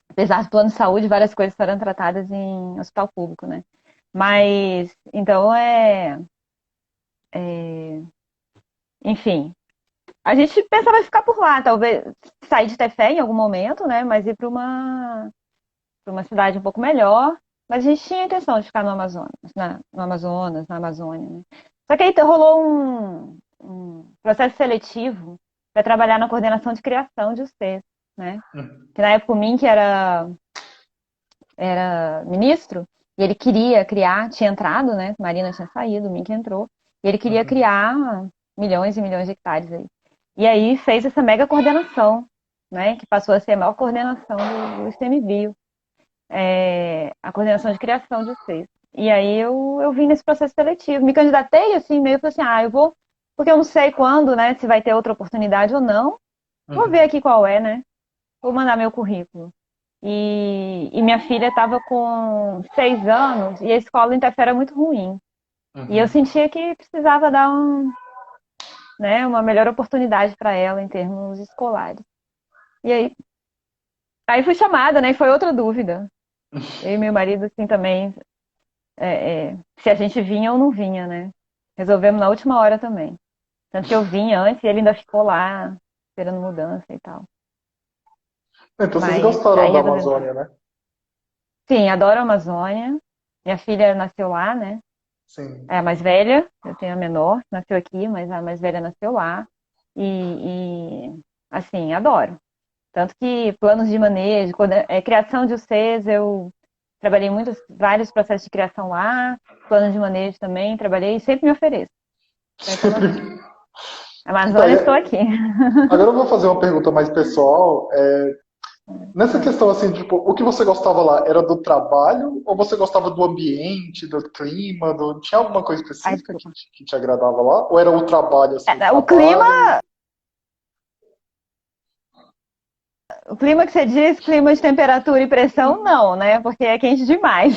apesar do plano de saúde, várias coisas foram tratadas em hospital público, né? Mas, então, enfim, a gente pensava em ficar por lá, talvez sair de Tefé em algum momento, né? Mas ir para uma cidade um pouco melhor. Mas a gente tinha a intenção de ficar no Amazonas, no Amazonas, na Amazônia, né? Só que aí rolou um processo seletivo para trabalhar na coordenação de criação de UCs, né? Uhum, Que na época o Mink era ministro e ele queria criar, tinha entrado, né? Marina tinha saído, o Mink entrou, e ele queria uhum. criar milhões e milhões de hectares aí. E aí fez essa mega coordenação, né? Que passou a ser a maior coordenação do ICMBio, a coordenação de criação de vocês. E aí eu vim nesse processo seletivo, me candidatei assim, meio assim, eu vou, porque eu não sei quando, né? Se vai ter outra oportunidade ou não. Vou ver Uhum, aqui qual é, né? Vou mandar meu currículo. E minha filha estava com 6 anos e a escola em Tefé era muito ruim. E eu uhum. sentia que precisava dar né, uma melhor oportunidade para ela em termos escolares. E aí fui chamada, né? E foi outra dúvida. Eu e meu marido, assim, também, se a gente vinha ou não vinha, né? Resolvemos na última hora também. Tanto que eu vinha antes e ele ainda ficou lá, esperando mudança e tal. Então vocês Mas gostaram aí da resolvemos. Amazônia, né? Sim, adoro a Amazônia. Minha filha nasceu lá, né? Sim. É a mais velha, eu tenho a menor, que nasceu aqui, mas a mais velha nasceu lá. Assim, adoro. Tanto que planos de manejo, criação de UCs, eu trabalhei vários processos de criação lá, planos de manejo também, trabalhei e sempre me ofereço. Sempre tô aqui. Sempre. Então, Amazônia, estou aqui. agora eu vou fazer uma pergunta mais pessoal. Nessa questão, assim, tipo, o que você gostava lá? Era do trabalho ou você gostava do ambiente, do clima? Tinha alguma coisa Ai, específica desculpa. que te agradava lá? Ou era o trabalho, assim, o O clima, trabalho? o clima que você diz, clima de temperatura e pressão, não, né? Porque é quente demais.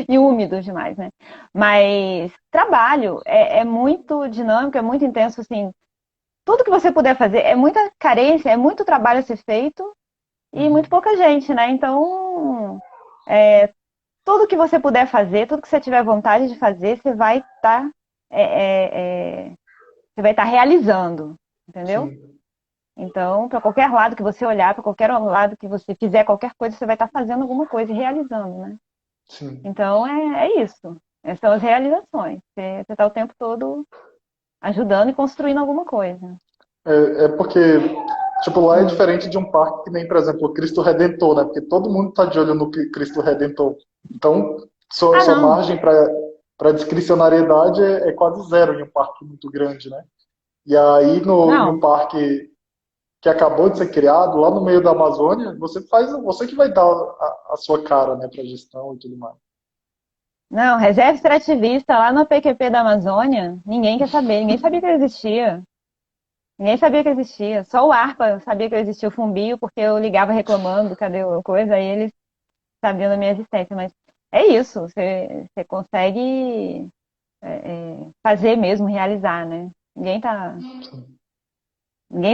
E úmido demais, né? Mas trabalho é muito dinâmico, é muito intenso, assim. Tudo que você puder fazer é muita carência, é muito trabalho a ser feito e muito Uhum, pouca gente, né? Então, tudo que você puder fazer, tudo que você tiver vontade de fazer, é, você vai estar realizando, entendeu? sim, Então, para qualquer lado que você olhar, para qualquer lado que você fizer qualquer coisa, você vai estar fazendo alguma coisa e realizando, né? sim. Então, é isso. Essas são as realizações. Você está o tempo todo ajudando e construindo alguma coisa. É porque, tipo, lá é Hum. diferente de um parque que nem, por exemplo, o Cristo Redentor, né? Porque todo mundo tá de olho no Cristo Redentor. Então, Ah, sua não. margem para discricionariedade é quase zero em um parque muito grande, né? E aí, em um Não. parque que acabou de ser criado, lá no meio da Amazônia, você que vai dar a sua cara, né, para gestão e tudo mais. Não, reserva extrativista lá no PQP da Amazônia, ninguém quer saber, ninguém sabia que ele existia. Ninguém sabia que existia. Só o ARPA sabia que eu existia o Fumbio, porque eu ligava reclamando, cadê a coisa, aí eles sabiam da minha existência. Mas é isso, você consegue fazer mesmo, realizar, né? Ninguém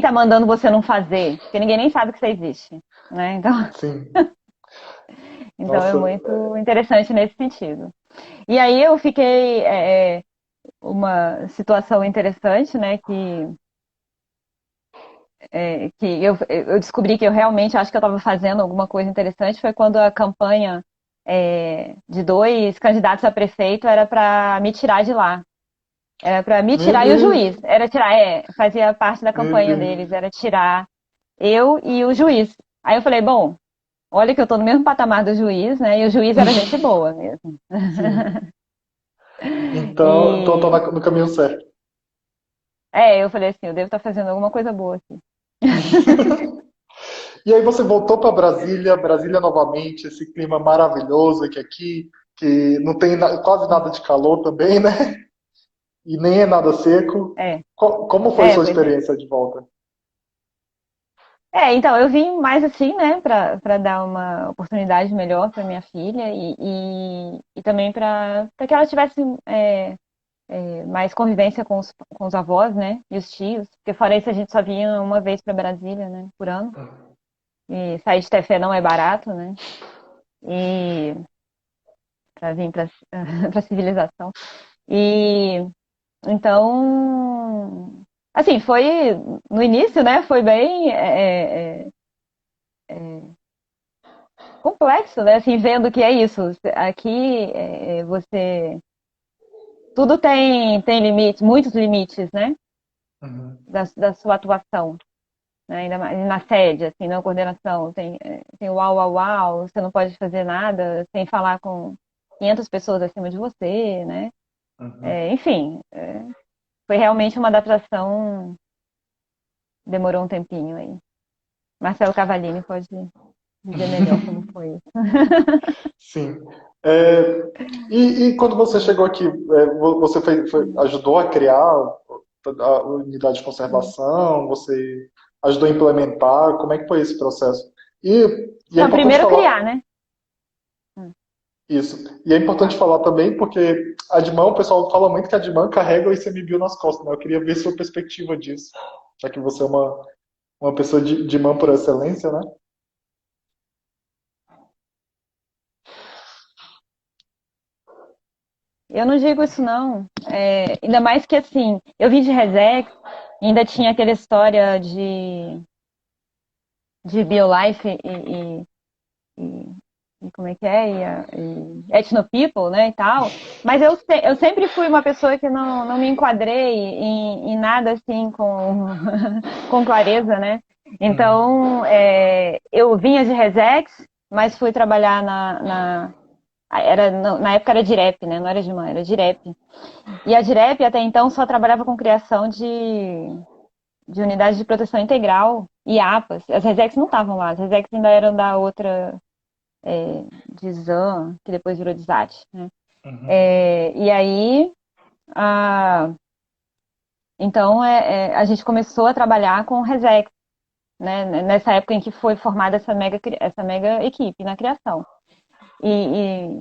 tá mandando você não fazer, porque ninguém nem sabe que você existe, né? Então, Sim. então é Nossa, muito interessante nesse sentido. E aí eu fiquei uma situação interessante, né? Que eu descobri que eu realmente acho que eu estava fazendo alguma coisa interessante foi quando a campanha de dois candidatos a prefeito era para me tirar de lá. Era para me Meu tirar e o Deus, juiz. Era tirar, fazia parte da meu campanha Deus. deles, era tirar eu e o juiz. Aí eu falei, bom, olha que eu tô no mesmo patamar do juiz, né? E o juiz era gente boa mesmo. Sim. Então eu tô E no caminho certo. eu falei assim, eu devo estar fazendo alguma coisa boa aqui. E aí você voltou para Brasília, Brasília novamente, esse clima maravilhoso que não tem quase nada de calor também, né? E nem é nada seco. É, Como foi sua pois é. experiência de volta? Então, eu vim mais assim, né, para dar uma oportunidade melhor para minha filha e também para que ela tivesse mais convivência com os avós, né, e os tios, porque fora isso a gente só vinha uma vez para Brasília, né, por ano, e sair de Tefé não é barato, né, e para vir para para civilização. E então, assim, foi no início, né, foi bem complexo, né? Assim, vendo que é isso. Aqui você. Tudo tem limites, muitos limites, né? Uhum, Da sua atuação. Né? Ainda mais na sede, assim, na coordenação. Tem o uau, uau, uau, você não pode fazer nada sem falar com 500 pessoas acima de você, né? uhum. Enfim, foi realmente uma adaptação, demorou um tempinho aí. Marcelo Cavalini pode dizer melhor como foi isso. Sim. É, e quando você chegou aqui, você ajudou a criar a unidade de conservação? Você ajudou a implementar? Como é que foi esse processo? E é Não, importante primeiro falar criar, né? isso. E é importante falar também porque a DIMAN, o pessoal fala muito que a DIMAN carrega o ICMBio nas costas, né? Eu queria ver sua perspectiva disso, já que você é uma pessoa de DIMAN por excelência, né? Eu não digo isso não. Ainda mais que assim, eu vim de Resex, ainda tinha aquela história de BioLife e como é que é? E Ethnopeople, né, e tal. Mas eu sempre fui uma pessoa que não me enquadrei em nada assim com clareza, né? Uhum. Então, eu vinha de Resex, mas fui trabalhar na época era Direp, né? Não era de mãe, era Direp. E a Direp até então só trabalhava com criação de unidades de proteção integral e APAs. As Resex não estavam lá, as Resex ainda eram da outra Dizan, que depois virou Dizat, né? Uhum. E aí, a, então a gente começou a trabalhar com Resex, né? Nessa época em que foi formada essa mega equipe na criação. E,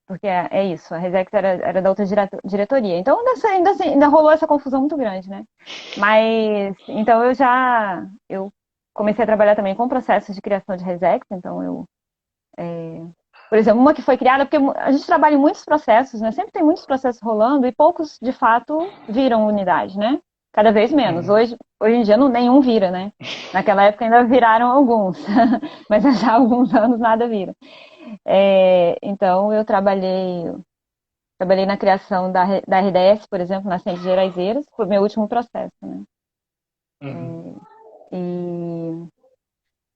porque é isso, a Resex era da outra diretoria. Então ainda rolou essa confusão muito grande, né? Mas então eu comecei a trabalhar também com processos de criação de Resex, então por exemplo, uma que foi criada, porque a gente trabalha em muitos processos, né? Sempre tem muitos processos rolando e poucos, de fato, viram unidade, né? Cada vez menos. Uhum. Hoje em dia nenhum vira, né? Naquela época ainda viraram alguns, mas já há alguns anos nada vira. Então eu trabalhei na criação da RDS, por exemplo, na Centro de Geraizeiras, foi meu último processo, né? Uhum. E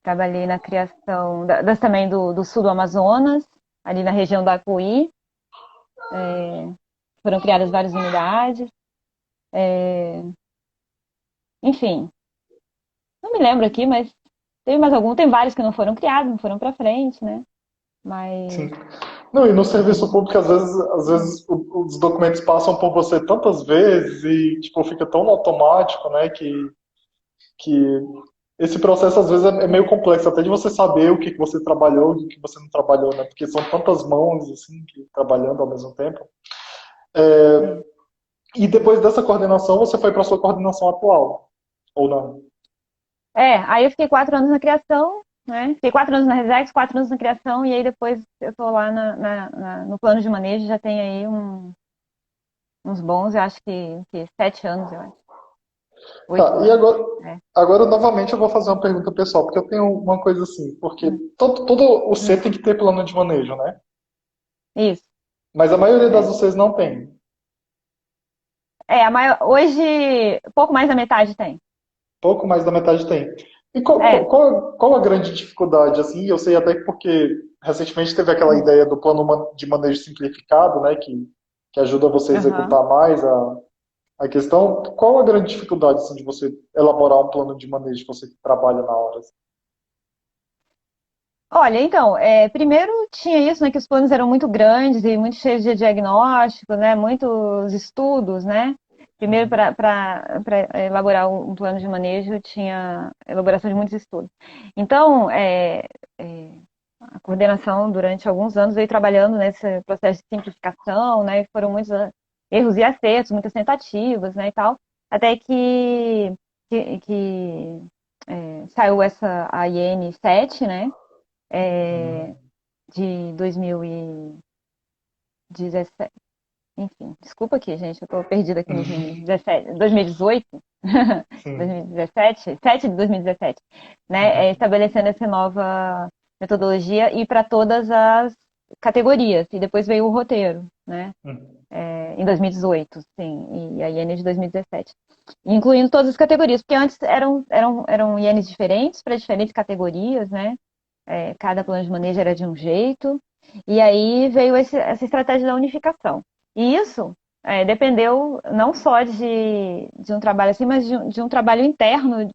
trabalhei na criação também do sul do Amazonas, ali na região do Apuí, foram criadas várias unidades. Enfim, não me lembro aqui, mas teve mais algum. Tem vários que não foram criados, não foram para frente, né? Sim. Mas Não, e no serviço público, às vezes os documentos passam por você tantas vezes e tipo, fica tão no automático, né, que esse processo às vezes é meio complexo, até de você saber o que você trabalhou e o que você não trabalhou, né, porque são tantas mãos assim, trabalhando ao mesmo tempo. é. E depois dessa coordenação, você foi para sua coordenação atual, ou não? Aí eu fiquei 4 anos na criação né? Fiquei 4 anos na Resex, 4 anos na criação, e aí depois eu tô lá no plano de manejo, já tem aí uns bons, eu acho que 7 anos, eu acho. oito Tá, e anos, agora, é. agora novamente eu vou fazer uma pergunta pessoal, porque eu tenho uma coisa assim, porque Hum, todo o C hum. tem que ter plano de manejo, né? Isso, Mas a maioria das é. UCs não tem. Hoje, pouco mais da metade tem. Pouco mais da metade tem. E qual, É. qual a grande dificuldade, assim? Eu sei até que porque recentemente teve aquela Hum, ideia do plano de manejo simplificado, né? Que ajuda você a aham. executar mais a questão. Qual a grande dificuldade, assim, de você elaborar um plano de manejo, você que trabalha na hora? Assim? Olha, então, primeiro tinha isso, né, que os planos eram muito grandes e muito cheios de diagnóstico, né, muitos estudos, né. Primeiro, Uhum, para elaborar um plano de manejo, tinha elaboração de muitos estudos. Então, é, a coordenação, durante alguns anos, veio trabalhando nesse processo de simplificação, né, e foram muitos erros e acertos, muitas tentativas, né, e tal, até que saiu a IN 7, né, uhum, de 2017. Enfim, desculpa aqui, gente, eu estou perdida aqui nos números. 17, 2018, sim. 2017, 7 de 2017, né? Uhum, Estabelecendo essa nova metodologia e para todas as categorias. E depois veio o roteiro, né? uhum, Em 2018, sim, e a IN de 2017. Incluindo todas as categorias, porque antes eram INs diferentes para diferentes categorias, né? Cada plano de manejo era de um jeito, e aí veio essa estratégia da unificação. E isso dependeu não só de um trabalho assim, mas de um trabalho interno,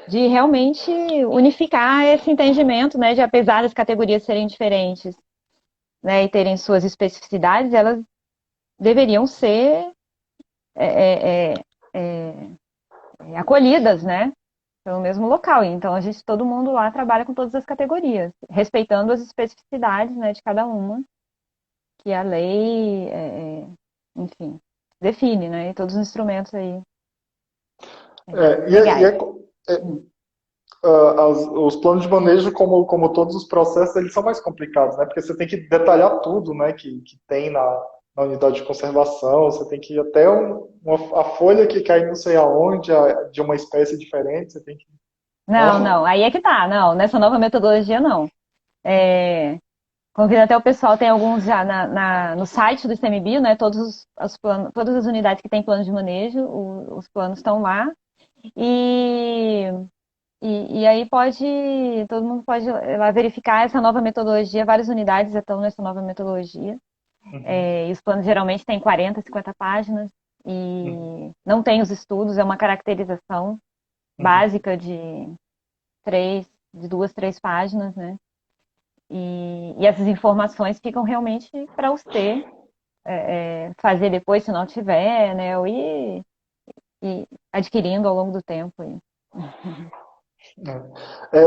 de realmente unificar esse entendimento, né, de apesar das categorias serem diferentes, né, e terem suas especificidades, elas deveriam ser é, é, é, acolhidas, né, pelo mesmo local. Então, todo mundo lá trabalha com todas as categorias, respeitando as especificidades, né, de cada uma, que a lei, enfim, define, né, e todos os instrumentos aí É, legais. é, Hum. os planos de manejo, como todos os processos, eles são mais complicados, né? Porque você tem que detalhar tudo, né? Que tem na unidade de conservação, você tem que ir até a folha que cai não sei aonde, de uma espécie diferente, você tem que. Não, Nossa. não, aí é que tá, não, nessa nova metodologia não. É, convido até o pessoal, tem alguns já no site do ICMBio, né, os planos, todas as unidades que têm plano de manejo, os planos estão lá, e e aí todo mundo pode ir lá verificar essa nova metodologia, várias unidades estão nessa nova metodologia. Uhum, E os planos geralmente têm 40, 50 páginas, uhum, e não tem os estudos, é uma caracterização uhum. básica três, de 2, 3 páginas, né? E essas informações ficam realmente para você fazer depois, se não tiver, né? Ou ir adquirindo ao longo do tempo. Aí. É.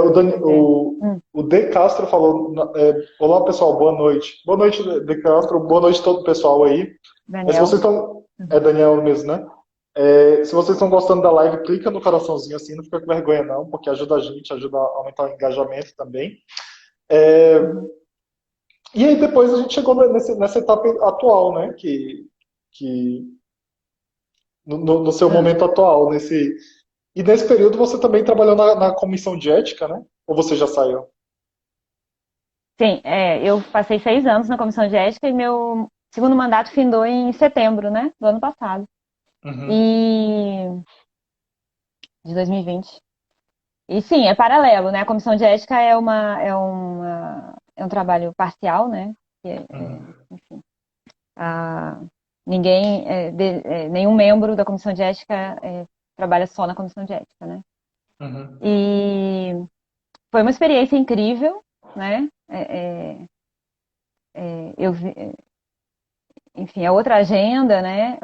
O D. Castro falou: olá pessoal, boa noite. Boa noite, D. Castro, boa noite a todo o pessoal aí. Se vocês Daniel. estão. É Uhum. Daniel mesmo, né? Se vocês estão gostando da live, clica no coraçãozinho assim, não fica com vergonha não, porque ajuda a gente, ajuda a aumentar o engajamento também. Uhum. E aí depois a gente chegou nessa etapa atual, né? Que no seu Uhum. momento atual, e nesse período você também trabalhou na comissão de ética, né? Ou você já saiu? Sim, eu passei 6 anos na comissão de ética e meu segundo mandato findou em setembro, né, do ano passado, Uhum, e de 2020. E sim, é paralelo, né? A comissão de ética é um trabalho parcial, né? Que uhum, enfim, a, ninguém, nenhum membro da comissão de ética trabalha só na comissão de ética, né? uhum, E foi uma experiência incrível, né? Eu vi, enfim, é outra agenda, né?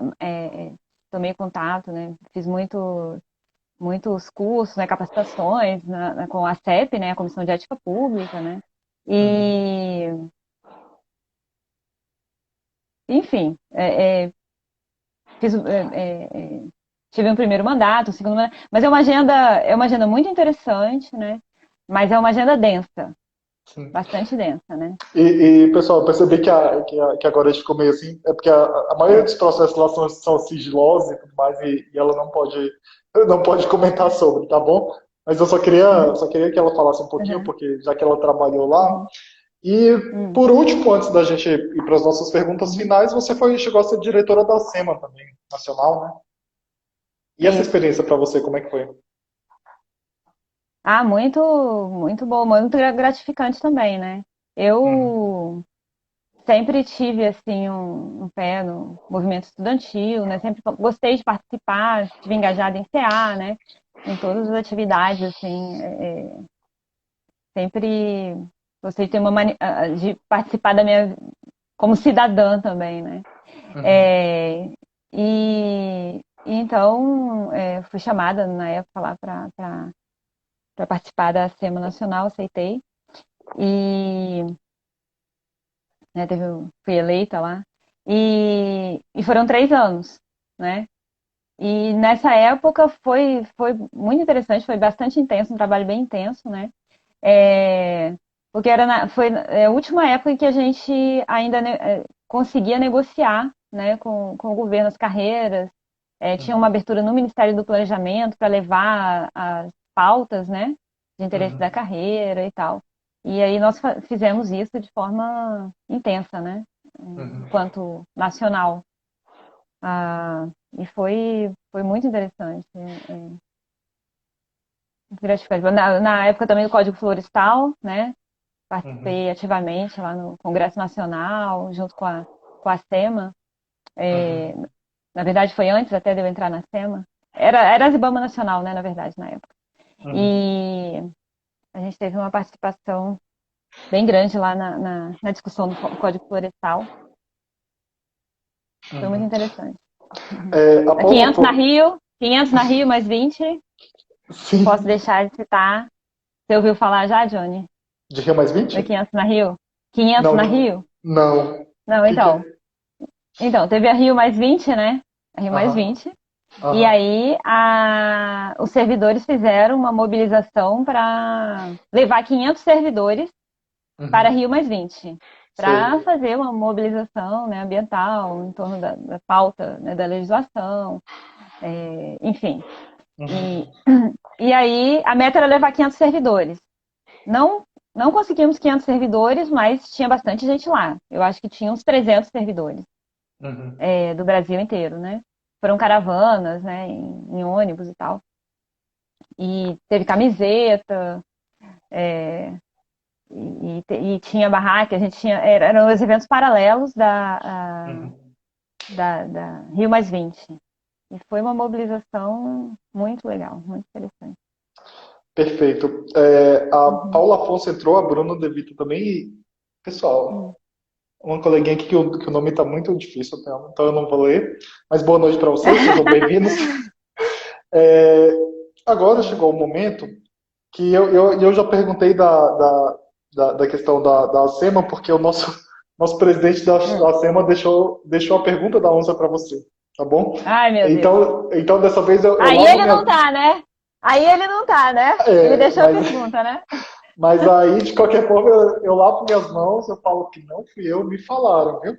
Tomei contato, né? Fiz muitos cursos, né? Capacitações com a CEP, né? A Comissão de Ética Pública, né? uhum. E, enfim, fiz, tive um primeiro mandato, um segundo mandato, mas é uma agenda muito interessante, né? Mas é uma agenda densa, Sim. bastante densa, né? Pessoal, eu percebi que agora a gente ficou meio assim, é porque a maioria É. dos processos lá são sigilosos e tudo mais, e ela não pode comentar sobre, tá bom? Mas eu Uhum, só queria que ela falasse um pouquinho, uhum, porque já que ela trabalhou lá. uhum, E, uhum. por último, antes da gente ir para as nossas perguntas finais, chegou a ser diretora da SEMA também, nacional, né? E essa Isso. experiência para você, como é que foi? Ah, muito, muito bom, muito gratificante também, né? Uhum, Eu sempre tive, assim, um pé no movimento estudantil, né? Sempre gostei de participar, estive engajada em CA, né? Em todas as atividades, assim, sempre gostei de ter de participar da minha, como cidadã também, né? uhum, É, e então, fui chamada na época lá para participar da SEMA Nacional, aceitei. E, né, fui eleita lá. E foram 3 anos, né? E nessa época foi muito interessante, foi bastante intenso, um trabalho bem intenso, né? É, porque foi a última época em que a gente ainda conseguia negociar, né, com o governo as carreiras. Tinha uma uhum, abertura no Ministério do Planejamento para levar as pautas, né, de interesse da uhum, carreira e tal. E aí nós fizemos isso de forma intensa, né, uhum, enquanto nacional. Ah, e foi muito interessante, muito gratificante. Na época também do Código Florestal, né, uhum, participei ativamente lá no Congresso Nacional, junto com a SEMA. uhum, Na verdade, foi antes até de eu entrar na SEMA. Era a Zibama Nacional, né, na verdade, na época. uhum, E a gente teve uma participação bem grande lá na discussão do Código Florestal. Foi muito uhum. interessante. A Paula, 500 na Rio, 500 na Rio, mais 20. Não posso sim, deixar de citar. Você ouviu falar já, Johnny? de Rio mais Da 20? 500 na Rio? 500 Não, na Rio? não. O Não, que que então. é? Então, teve a Rio mais 20, né? A Rio mais Aham, 20. E aham, aí, os servidores fizeram uma mobilização para levar 500 servidores para uhum, Rio mais 20, para sei. fazer uma mobilização, né, ambiental em torno da pauta, né, da legislação, enfim. E, Uhum, e aí, a meta era levar 500 servidores. Não, não conseguimos 500 servidores, mas tinha bastante gente lá. Eu acho que tinha uns 300 servidores, uhum, do Brasil inteiro, né? Foram caravanas, né, em ônibus e tal. E teve camiseta, e tinha barraca, a gente tinha. Eram os eventos paralelos uhum. da Rio Mais 20. E foi uma mobilização muito legal, muito interessante. Perfeito. A Uhum. Paula Afonso entrou, a Bruna De Vito também. E, pessoal, Hum. uma coleguinha aqui que o nome está muito difícil, então eu não vou ler. Mas boa noite para vocês, sejam bem-vindos. É, agora chegou o momento que eu já perguntei da questão da SEMA, porque o nosso presidente Hum. da SEMA deixou a pergunta da onça para você, tá bom? Ai, meu Deus. Então dessa vez eu Aí lavo ele não minhas. tá, né? Aí ele não tá, né? Ele É, deixou a mas, pergunta, né? mas aí, de qualquer forma, eu lavo minhas mãos, eu falo que não fui eu, me falaram, viu?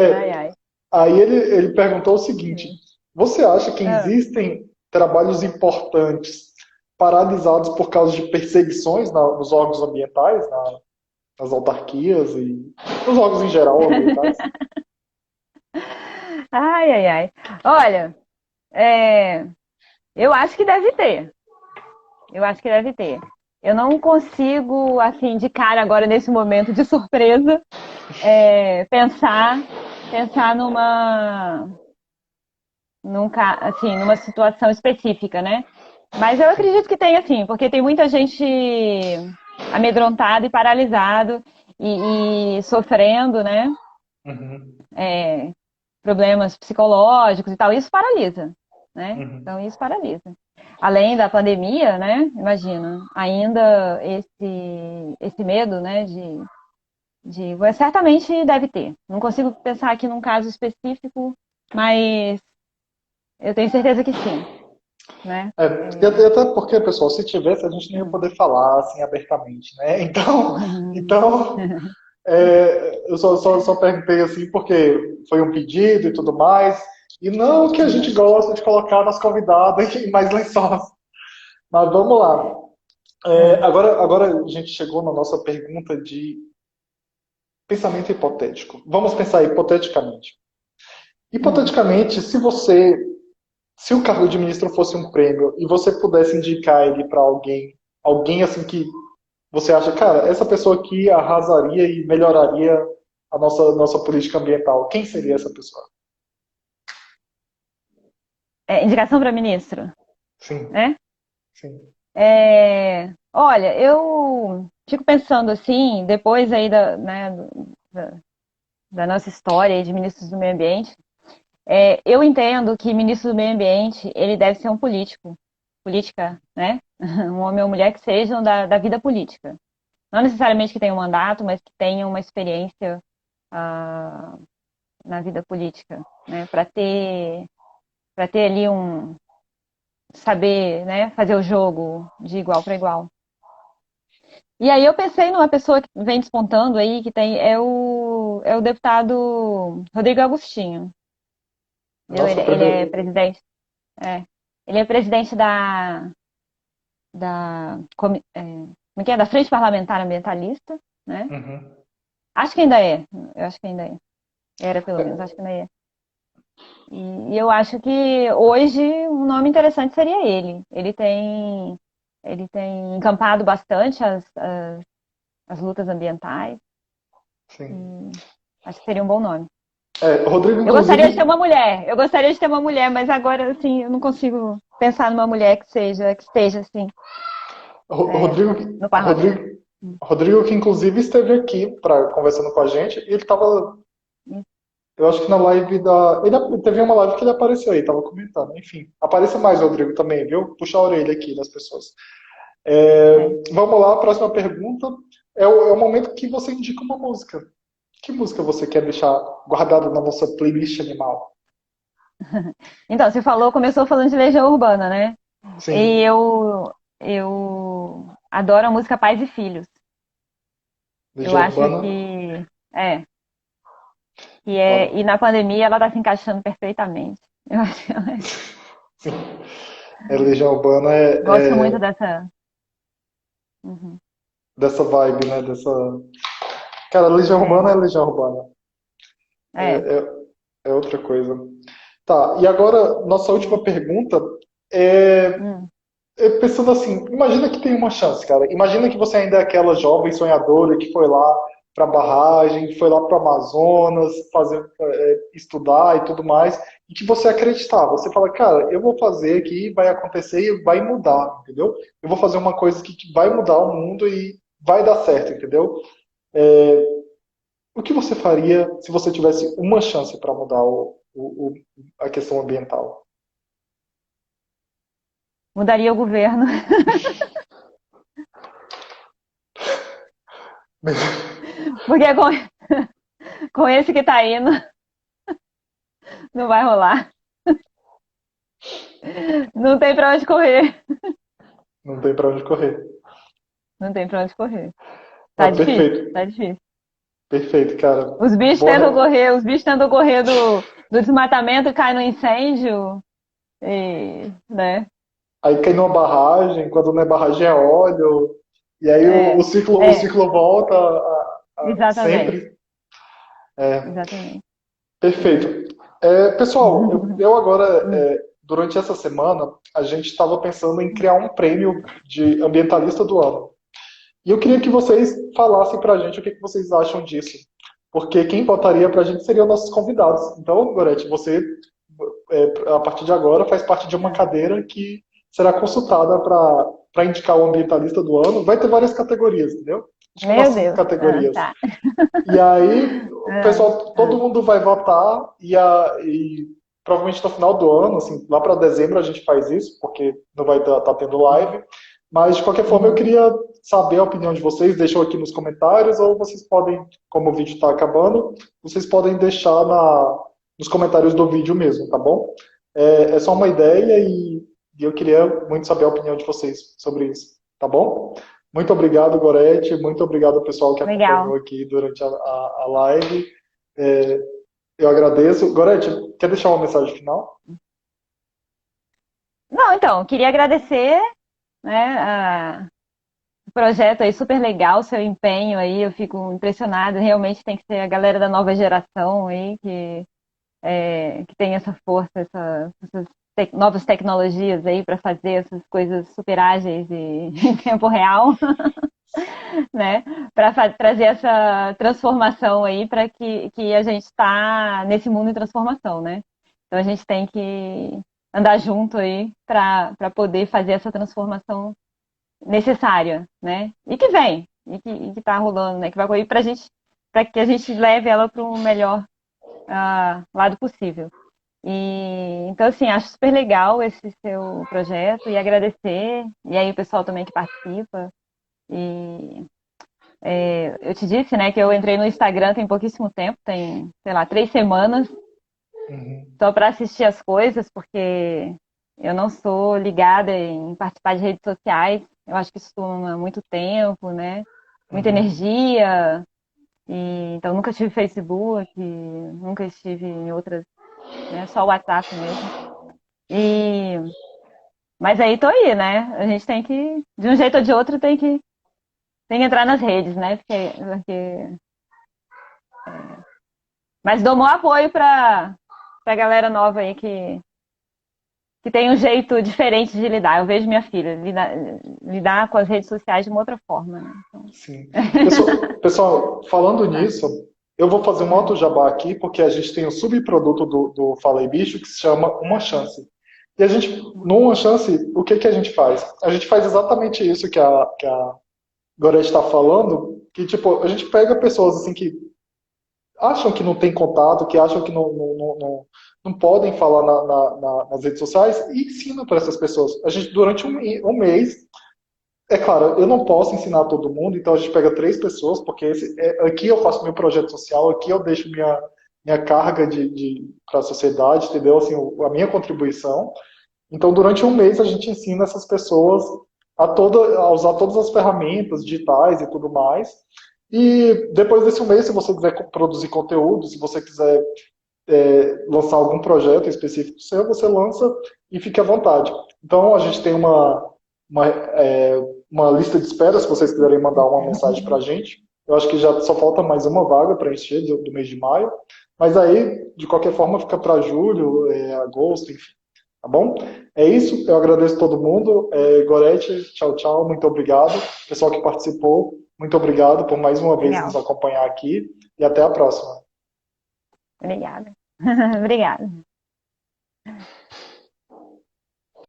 Ai, É, ai. aí ele perguntou o seguinte: Hum. você acha que Ah. existem trabalhos importantes paralisados por causa de perseguições nos órgãos ambientais, nas autarquias e nos órgãos em geral ambientais? Ai, ai, ai. Olha, é, eu acho que deve ter. Eu acho que deve ter. Eu não consigo, assim, de cara agora, nesse momento de surpresa, pensar numa situação específica, né? Mas eu acredito que tem, assim, porque tem muita gente amedrontada e paralisado e sofrendo, né? Uhum, Problemas psicológicos e tal. Isso paralisa, né? uhum, Então, isso paralisa. Além da pandemia, né? Imagina, ainda esse medo, né? Certamente deve ter. Não consigo pensar aqui num caso específico, mas eu tenho certeza que sim. né? E até porque, pessoal, se tivesse, a gente não ia poder falar assim abertamente, né? Então eu só perguntei assim porque foi um pedido e tudo mais. E não que a gente gosta de colocar nas convidadas em mais lençóis. Mas vamos lá. É. Agora a gente chegou na nossa pergunta de pensamento hipotético. Vamos pensar hipoteticamente. Hum. Hipoteticamente, se o cargo de ministro fosse um prêmio e você pudesse indicar ele para alguém assim que você acha, cara, essa pessoa aqui arrasaria e melhoraria a nossa política ambiental, quem seria essa pessoa? Indicação para ministro, Sim, né? sim. Olha, eu fico pensando assim, depois aí da, da nossa história aí de ministros do meio ambiente, eu entendo que ministro do meio ambiente, ele deve ser um político, política, né? Um homem ou mulher que sejam da vida política. Não necessariamente que tenham um mandato, mas que tenham uma experiência ah, na vida política, né? Para ter ali saber, né? Fazer o jogo de igual para igual. E aí eu pensei numa pessoa que vem despontando aí, que é o deputado Rodrigo Agostinho. Entendeu? Nossa, Ele é primeiro. presidente, é, ele é presidente como é que é? Da Frente Parlamentar Ambientalista, né? Uhum. Acho que ainda é, eu acho que ainda é. Era pelo menos, acho que ainda é. E eu acho que hoje um nome interessante seria ele. Ele tem encampado bastante as lutas ambientais. Sim. E acho que seria um bom nome. Rodrigo, Eu gostaria de ter inclusive, uma mulher. Eu gostaria de ter uma mulher, mas agora, assim, eu não consigo pensar numa mulher que esteja, assim, Rodrigo, no parlamento. Rodrigo, Rodrigo, que inclusive esteve aqui conversando com a gente, e ele estava, eu acho que na live da. Ele teve uma live que ele apareceu aí, estava comentando. Enfim, apareça mais, Rodrigo, também, viu? Puxa a orelha aqui das pessoas. É. Vamos lá, próxima pergunta. É o momento que você indica uma música. Que música você quer deixar guardada na nossa playlist animal? Então, você começou falando de Legião Urbana, né? E Sim, eu adoro a música Pais e Filhos. Eu Legião acho Urbana. é, Ó, e na pandemia ela tá se encaixando perfeitamente. Eu acho, sim, Legião Urbana gosto é muito dessa. Uhum. dessa vibe, né? Cara, Legião É, Urbana é Legião Urbana. é. É outra coisa. Tá, e agora, nossa última pergunta é, Hum. pensando assim, imagina que tem uma chance, cara. Imagina que você ainda é aquela jovem sonhadora que foi lá para a barragem, foi lá para o Amazonas, estudar e tudo mais, e que você acreditar. Você fala, cara, eu vou fazer aqui, vai acontecer e vai mudar, entendeu? Eu vou fazer uma coisa que vai mudar o mundo e vai dar certo, entendeu? O que você faria se você tivesse uma chance para mudar a questão ambiental? Mudaria o governo. Porque com esse que tá indo, não vai rolar. Não tem pra onde correr. Não tem para onde correr. Não tem pra onde correr. Ah, Tá difícil, perfeito, tá difícil. perfeito, cara. Os bichos Boa. tentam correr, os bichos tentam correr do desmatamento, cai no incêndio, né? Aí cai numa barragem, quando não é barragem é óleo, e aí o, É, o ciclo, o é, ciclo volta exatamente, sempre. É, exatamente. perfeito. Pessoal, eu agora, Hum. durante essa semana, a gente estava pensando em criar um prêmio de ambientalista do ano. E eu queria que vocês falassem pra gente o que vocês acham disso. Porque quem votaria pra gente seriam nossos convidados. Então, Gorete, você, a partir de agora, faz parte de uma cadeira que será consultada para indicar o ambientalista do ano. Vai ter várias categorias, entendeu? Acho que umas Meu cinco Deus. Ah, categorias. tá. E aí, o Ah, pessoal, todo ah. mundo vai votar e provavelmente no final do ano, assim, lá para dezembro a gente faz isso, porque não vai estar tendo live. Mas de qualquer forma, eu Uhum. queria saber a opinião de vocês. Deixam aqui nos comentários, ou vocês podem, como o vídeo está acabando, vocês podem deixar nos comentários do vídeo mesmo, tá bom? É só uma ideia e E eu queria muito saber a opinião de vocês sobre isso, tá bom? Muito obrigado, Gorete. Muito obrigado ao pessoal que acompanhou Legal. aqui durante a live. É, eu agradeço. Gorete, quer deixar uma mensagem final? Não, então, queria agradecer, né, o projeto aí super legal, seu empenho aí, eu fico impressionada, realmente tem que ser a galera da nova geração aí que tem essa força, essas novas tecnologias aí para fazer essas coisas super ágeis e em tempo real, né? Para trazer essa transformação aí para que a gente está nesse mundo em transformação, né? Então a gente tem que andar junto aí para poder fazer essa transformação necessária, né? E que vem, e que tá rolando, né? Que vai correr para que a gente leve ela para um melhor lado possível. E então assim, acho super legal esse seu projeto e agradecer, e aí o pessoal também que participa. E eu te disse, né, que eu entrei no Instagram tem pouquíssimo tempo, tem, sei lá, 3 semanas, Uhum, só para assistir as coisas, porque eu não sou ligada em participar de redes sociais. Eu acho que isso toma muito tempo, né? Muita uhum. energia. E, então nunca tive Facebook, nunca estive em outras, né? Só o WhatsApp mesmo. E, mas aí tô aí, né? A gente tem que, de um jeito ou de outro, tem que entrar nas redes, né? Mas dou maior apoio pra galera nova aí que tem um jeito diferente de lidar. Eu vejo minha filha lidar com as redes sociais de uma outra forma, né? Então, Sim. Pessoal, falando nisso, eu vou fazer um auto jabá aqui, porque a gente tem um subproduto do Fala aí Bicho que se chama Uma Chance. E a gente, no Uma Chance, o que que a gente faz? A gente faz exatamente isso que a Gorete está falando, que tipo, a gente pega pessoas assim que acham que não tem contato, que acham que não podem falar nas redes sociais e ensina para essas pessoas. A gente, durante um mês, é claro, eu não posso ensinar todo mundo, então a gente pega 3 pessoas, porque aqui eu faço meu projeto social, aqui eu deixo minha carga para a sociedade, entendeu? Assim, a minha contribuição. Então, durante um mês, a gente ensina essas pessoas a usar todas as ferramentas digitais e tudo mais. E depois desse mês, se você quiser produzir conteúdo, se você quiser lançar algum projeto específico seu, você lança e fique à vontade. Então, a gente tem uma, é, uma lista de espera, se vocês quiserem mandar uma mensagem para a gente. Eu acho que já só falta mais uma vaga para encher do mês de maio. Mas aí, de qualquer forma, fica para julho, agosto, enfim. Tá bom? É isso. Eu agradeço todo mundo. Gorete, tchau, tchau. Muito obrigado. Pessoal que participou, muito obrigado por mais uma vez nos legal. acompanhar aqui. E até a próxima. Obrigada. Obrigada.